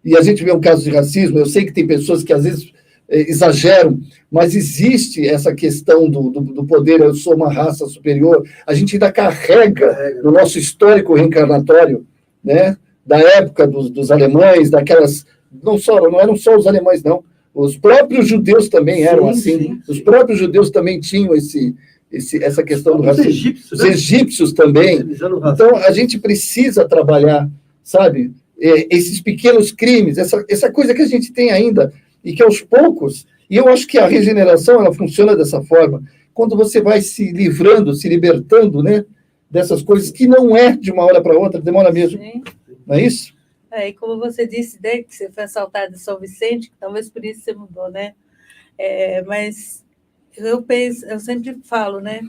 [SPEAKER 1] e a gente vê um caso de racismo, eu sei que tem pessoas que, às vezes, exageram, mas existe essa questão do poder, eu sou uma raça superior, a gente ainda carrega no nosso histórico reencarnatório, né, da época dos alemães, daquelas, não eram só os alemães, não, os próprios judeus também eram assim, os próprios judeus também tinham essa questão do racismo, os egípcios também, então a gente precisa trabalhar, sabe, esses pequenos crimes, essa coisa que a gente tem ainda, e que aos poucos, e eu acho que a regeneração, ela funciona dessa forma, quando você vai se livrando, se libertando, né, dessas coisas que não é de uma hora para outra, demora mesmo. Sim. Não é isso?
[SPEAKER 3] E como você disse, né, que você foi assaltado em São Vicente, que talvez por isso você mudou, né? Mas eu sempre falo, né?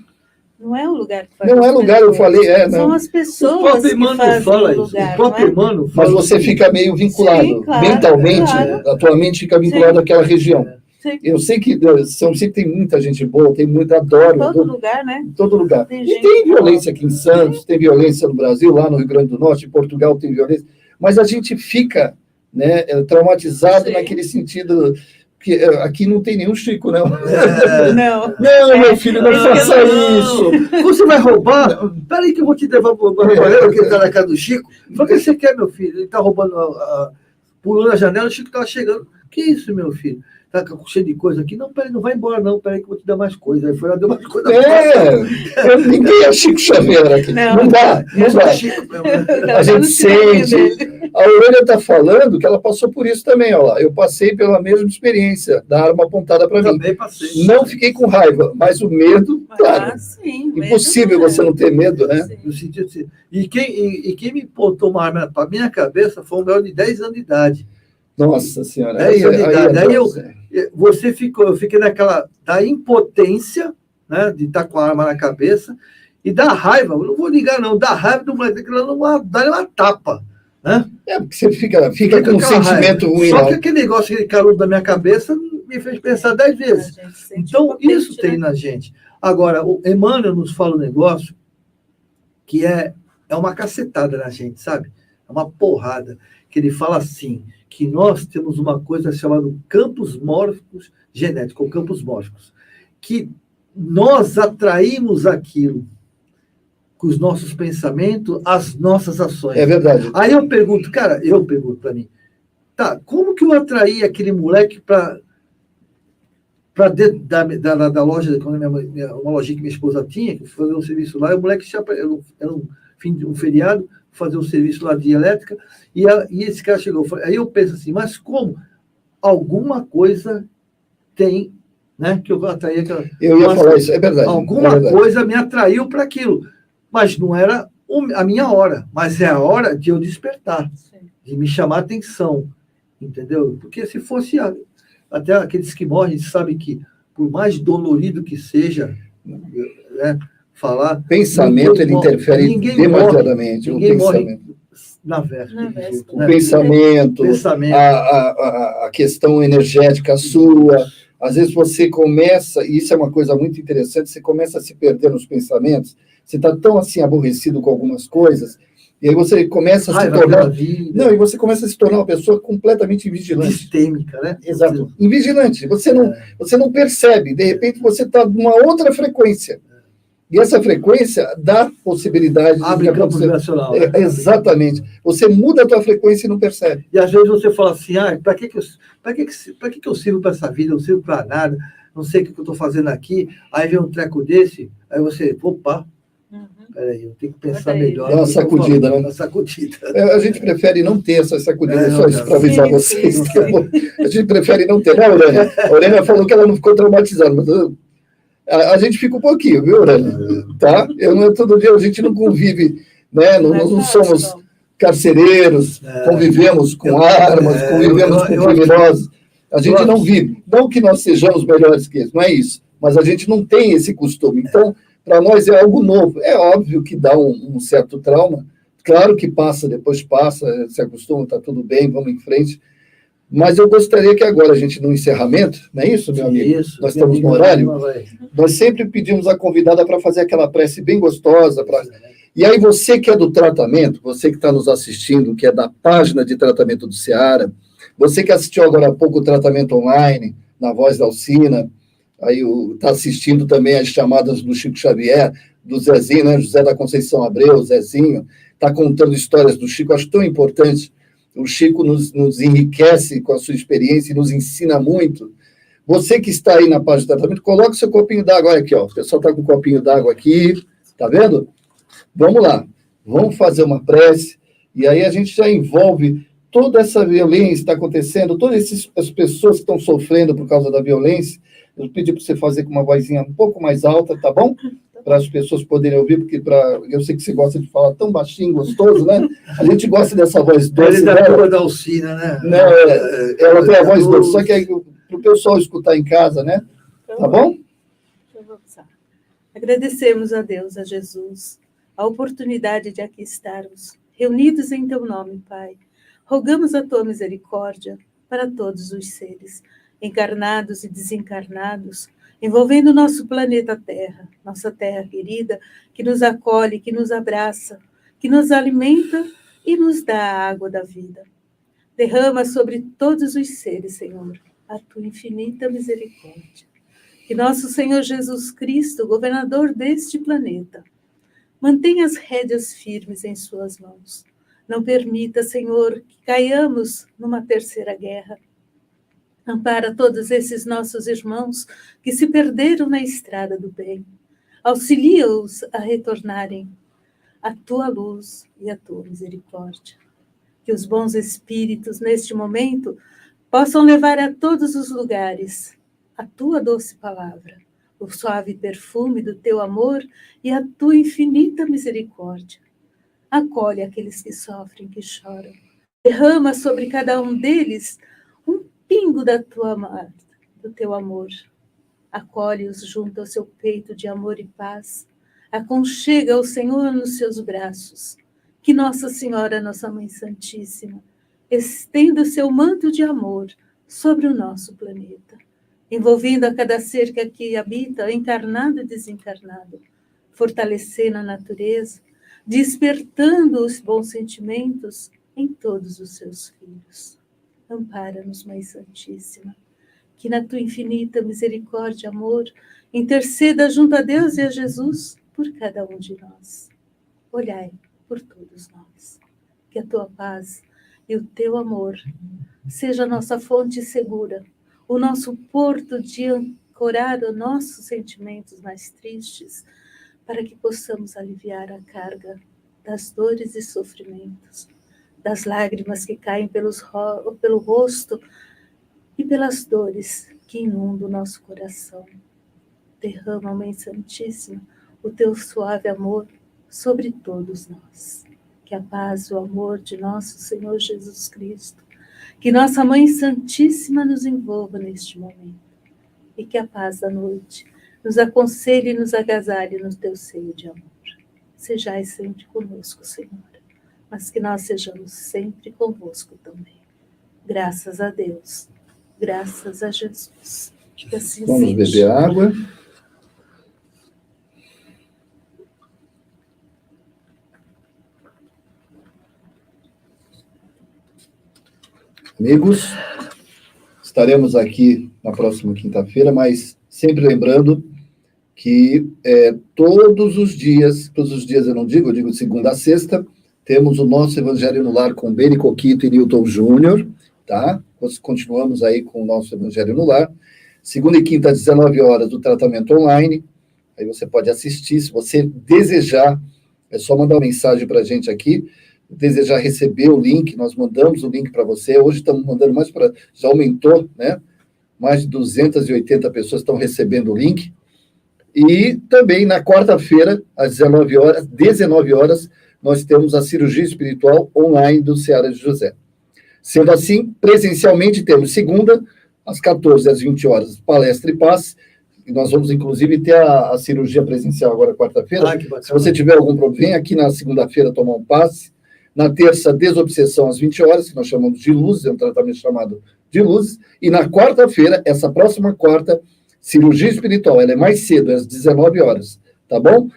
[SPEAKER 3] Não é um lugar que faz.
[SPEAKER 1] Não é lugar, eu falei,
[SPEAKER 3] São as pessoas que fazem o lugar. O próprio
[SPEAKER 2] Emmanuel
[SPEAKER 1] mas você fica meio vinculado. Sim, claro, mentalmente, claro. A tua mente fica vinculada àquela região.
[SPEAKER 3] Sim.
[SPEAKER 1] Eu sei que São Vicente tem muita gente boa, tem muita, adoro.
[SPEAKER 3] Em todo lugar, né?
[SPEAKER 1] Em todo lugar. E tem violência aqui em Santos, tem violência no Brasil, lá no Rio Grande do Norte, em Portugal tem violência, mas a gente fica, né, traumatizado naquele sentido... que aqui não tem nenhum Chico, não.
[SPEAKER 3] Não,
[SPEAKER 1] meu filho, não faça isso.
[SPEAKER 2] Você vai roubar? Peraí que eu vou te levar para o roubalheiro que está na casa do Chico. O que você quer, meu filho? Ele está roubando, pulando a janela, o Chico estava chegando. Que isso, meu filho? Está cheio de coisa aqui. Não, peraí, não vai embora, não. Peraí que eu vou te dar mais coisa. Aí foi lá, deu mais coisa.
[SPEAKER 1] Ninguém é Chico Xavier aqui. Não dá. A gente sente... A Aurêlia está falando que ela passou por isso também, ó lá. Eu passei pela mesma experiência, da arma apontada para mim.
[SPEAKER 2] Também passei.
[SPEAKER 1] Não fiquei com raiva, mas o medo, claro.
[SPEAKER 3] Sim,
[SPEAKER 1] impossível você não ter medo, né?
[SPEAKER 2] No sentido assim. E quem me botou uma arma para minha cabeça foi um garoto de 10 anos de idade.
[SPEAKER 1] Nossa Senhora.
[SPEAKER 2] 10 anos de idade. Aí eu fiquei naquela da impotência, né, de estar com a arma na cabeça, e da raiva, eu não vou ligar não, da raiva do moleque, que não dá uma tapa. Né?
[SPEAKER 1] Porque você fica com um sentimento ruim.
[SPEAKER 2] Só que aquele negócio, aquele caroço da minha cabeça, me fez pensar 10 vezes. Então, isso tem na gente. Agora, o Emmanuel nos fala um negócio que é uma cacetada na gente, sabe? É uma porrada. Que ele fala assim, que nós temos uma coisa chamada campos mórficos genéticos, ou campos mórficos, que nós atraímos aquilo com os nossos pensamentos, as nossas ações.
[SPEAKER 1] É verdade.
[SPEAKER 2] Aí eu pergunto para mim, tá, como que eu atraí aquele moleque para dentro da loja, uma lojinha que minha esposa tinha, que fazer um serviço lá, e o moleque era um feriado, fazer um serviço lá de elétrica, e esse cara chegou. Aí eu penso assim, mas como? Alguma coisa tem, né, que eu atraí aquela...
[SPEAKER 1] Eu ia falar isso, é verdade.
[SPEAKER 2] Alguma coisa me atraiu para aquilo. Mas não era a minha hora, mas é a hora de eu despertar, de me chamar a atenção, entendeu? Porque se fosse até aqueles que morrem, sabem que, por mais dolorido que seja, né, falar...
[SPEAKER 1] Pensamento, ele interfere demasiadamente.
[SPEAKER 2] Ninguém morre na véspera.
[SPEAKER 1] O pensamento, a questão energética sua... Às vezes você começa, e isso é uma coisa muito interessante, você começa a se perder nos pensamentos, você está tão assim aborrecido com algumas coisas, e aí você começa a se tornar... Não, e você começa a se tornar uma pessoa completamente invigilante.
[SPEAKER 2] Sistêmica, né?
[SPEAKER 1] Exato. Invigilante. Você não percebe, de repente você está numa outra frequência. E essa frequência dá possibilidade...
[SPEAKER 2] Abre campo vibracional.
[SPEAKER 1] Exatamente. Você muda a tua frequência e não percebe.
[SPEAKER 2] E às vezes você fala assim, para que eu sirvo para essa vida? Eu não sirvo para nada, não sei o que eu estou fazendo aqui. Aí vem um treco desse, aí você, opa, peraí, eu tenho que pensar melhor.
[SPEAKER 1] Dá uma sacudida, né?
[SPEAKER 2] Uma sacudida.
[SPEAKER 1] A gente prefere não ter essa sacudida, só isso para avisar vocês. A gente prefere não ter, né, Aurêlia? A Aurêlia falou que ela não ficou traumatizada, mas... A gente fica um pouquinho, viu, Aurêlia? Tá? Todo dia a gente não convive, né? Não somos carcereiros, convivemos com armas, convivemos com criminosos. A gente não vive. Não que nós sejamos melhores que eles, não é isso. mas a gente não tem esse costume. Então, para nós é algo novo. É óbvio que dá um certo trauma, claro que passa, depois passa, se acostuma, está tudo bem, vamos em frente. Mas eu gostaria que agora a gente, no encerramento, não é isso, meu amigo?
[SPEAKER 2] Isso,
[SPEAKER 1] nós estamos no horário, nós sempre pedimos a convidada para fazer aquela prece bem gostosa. E aí você que é do tratamento, você que está nos assistindo, que é da página de tratamento do Seara, você que assistiu agora há pouco o tratamento online, na voz da Alcina, aí está assistindo também as chamadas do Chico Xavier, do Zezinho, né? José da Conceição Abreu, Zezinho, está contando histórias do Chico, acho tão importante. O Chico nos enriquece com a sua experiência e nos ensina muito. Você que está aí na página de tratamento, coloque o seu copinho d'água. Olha aqui, ó. O pessoal está com um copinho d'água aqui, tá vendo? Vamos lá, vamos fazer uma prece, e aí a gente já envolve toda essa violência que está acontecendo, todas as pessoas que estão sofrendo por causa da violência. Eu pedi para você fazer com uma vozinha um pouco mais alta, tá bom? Para as pessoas poderem ouvir, porque eu sei que você gosta de falar tão baixinho, gostoso, né? A gente gosta dessa voz doce.
[SPEAKER 2] Ele é da da Alcina, né?
[SPEAKER 1] Não, ela tem a voz doce, só que é para o pessoal escutar em casa, né? Tá bom?
[SPEAKER 3] Agradecemos a Deus, a Jesus, a oportunidade de aqui estarmos, reunidos em Teu nome, Pai. Rogamos a Tua misericórdia para todos os seres, encarnados e desencarnados, envolvendo o nosso planeta Terra, nossa terra querida, que nos acolhe, que nos abraça, que nos alimenta e nos dá a água da vida. Derrama sobre todos os seres, Senhor, a Tua infinita misericórdia. Que nosso Senhor Jesus Cristo, governador deste planeta, mantenha as rédeas firmes em suas mãos. Não permita, Senhor, que caiamos numa terceira guerra. Ampara todos esses nossos irmãos que se perderam na estrada do bem. Auxilia-os a retornarem à Tua luz e à Tua misericórdia. Que os bons espíritos, neste momento, possam levar a todos os lugares a Tua doce palavra, o suave perfume do Teu amor e a Tua infinita misericórdia. Acolhe aqueles que sofrem, que choram. Derrama sobre cada um deles um pingo da Tua do Teu amor. Acolhe-os junto ao seu peito de amor e paz. Aconchega o Senhor nos seus braços. Que Nossa Senhora, nossa Mãe Santíssima, estenda o seu manto de amor sobre o nosso planeta, envolvendo a cada ser que aqui habita, encarnado e desencarnado, fortalecendo a natureza, despertando os bons sentimentos em todos os seus filhos. Ampara-nos, Mãe Santíssima, que na Tua infinita misericórdia e amor interceda junto a Deus e a Jesus por cada um de nós. Olhai por todos nós. Que a Tua paz e o Teu amor seja a nossa fonte segura, o nosso porto de ancorar os nossos sentimentos mais tristes, para que possamos aliviar a carga das dores e sofrimentos, das lágrimas que caem pelo rosto e pelas dores que inundam o nosso coração. Derrama, Mãe Santíssima, o Teu suave amor sobre todos nós. Que a paz e o amor de nosso Senhor Jesus Cristo, que nossa Mãe Santíssima nos envolva neste momento, e que a paz da noite nos aconselhe e nos agasalhe no Teu seio de amor. Sejais sempre conosco, Senhora, mas que nós sejamos sempre convosco também. Graças a Deus, graças a Jesus. Que assim
[SPEAKER 1] Vamos
[SPEAKER 3] seja.
[SPEAKER 1] beber água. Amigos, estaremos aqui na próxima quinta-feira, mas sempre lembrando que todos os dias eu não digo, eu digo de segunda a sexta, temos o nosso Evangelho no Lar com Beni Coquito e Newton Júnior, tá? Nós continuamos aí com o nosso Evangelho no Lar. Segunda e quinta, às 19 horas, o tratamento online. Aí você pode assistir, se você desejar, é só mandar uma mensagem para a gente aqui, desejar receber o link, nós mandamos o link para você. Hoje estamos mandando mais para... Já aumentou, né? Mais de 280 pessoas estão recebendo o link. E também na quarta-feira, às 19 horas, nós temos a cirurgia espiritual online do Seara de José. Sendo assim, presencialmente temos segunda, às 14 às 20 horas, palestra e paz, E nós vamos, inclusive, ter a cirurgia presencial agora, quarta-feira.
[SPEAKER 2] Ah, que bacana.
[SPEAKER 1] Se você tiver algum problema, vem aqui na segunda-feira tomar um passe. Na terça, desobsessão às 20 horas, que nós chamamos de luzes, é um tratamento chamado de luzes. E na quarta-feira, essa próxima quarta, cirurgia espiritual, ela é mais cedo, às 19 horas, tá bom?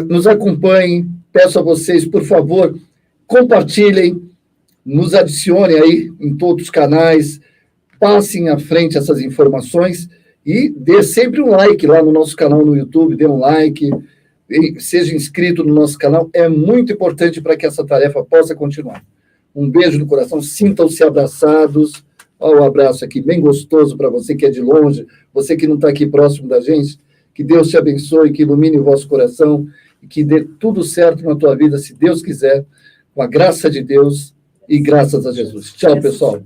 [SPEAKER 1] Nos acompanhem, peço a vocês, por favor, compartilhem, nos adicionem aí em todos os canais, passem à frente essas informações e dê sempre um like lá no nosso canal no YouTube, dê um like, seja inscrito no nosso canal, é muito importante para que essa tarefa possa continuar. Um beijo no coração, sintam-se abraçados. Olha o abraço aqui, bem gostoso para você que é de longe, você que não está aqui próximo da gente, que Deus te abençoe, que ilumine o vosso coração, e que dê tudo certo na tua vida, se Deus quiser, com a graça de Deus e graças a Jesus. Tchau, pessoal.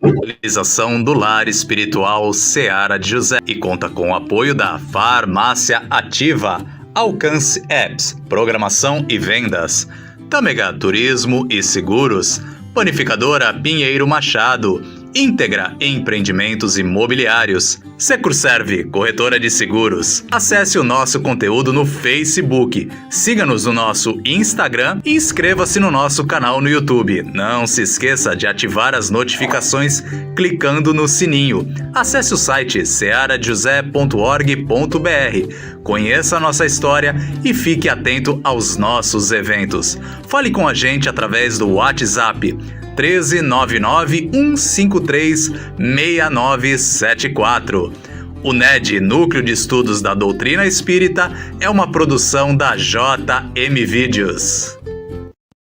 [SPEAKER 7] Realização do Lar Espiritual Seara de José e conta com o apoio da Farmácia Ativa, Alcance Apps, Programação e Vendas, Tâmega Turismo e Seguros, Panificadora Pinheiro Machado, Íntegra Empreendimentos Imobiliários, Securserve, corretora de seguros. Acesse o nosso conteúdo no Facebook, siga-nos no nosso Instagram e inscreva-se no nosso canal no YouTube. Não se esqueça de ativar as notificações clicando no sininho. Acesse o site searajosé.org.br, conheça a nossa história e fique atento aos nossos eventos. Fale com a gente através do WhatsApp 13991536974. O NED, Núcleo de Estudos da Doutrina Espírita, é uma produção da JM Vídeos.